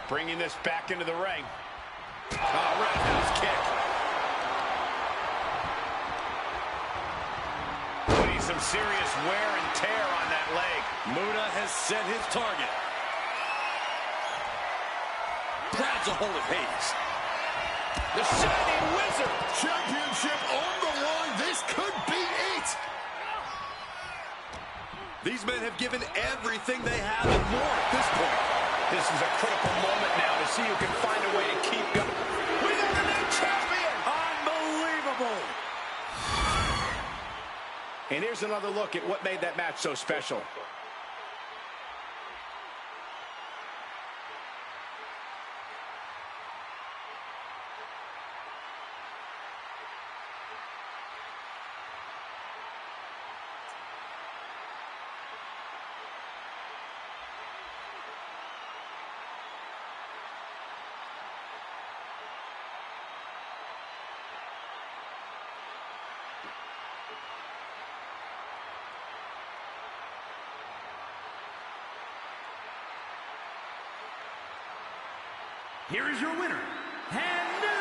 Bringing this back into the ring. Oh, roundhouse kick. Putting some serious wear and tear on that leg. Muta has set his target. Grabs a hold of Hayes. The Shining Wizard. Championship on the line. This could be it. These men have given everything they have and more at this point. This is a critical moment now to see who can find a way to keep going. We have a new champion! Unbelievable! And here's another look at what made that match so special. Here is your winner, and new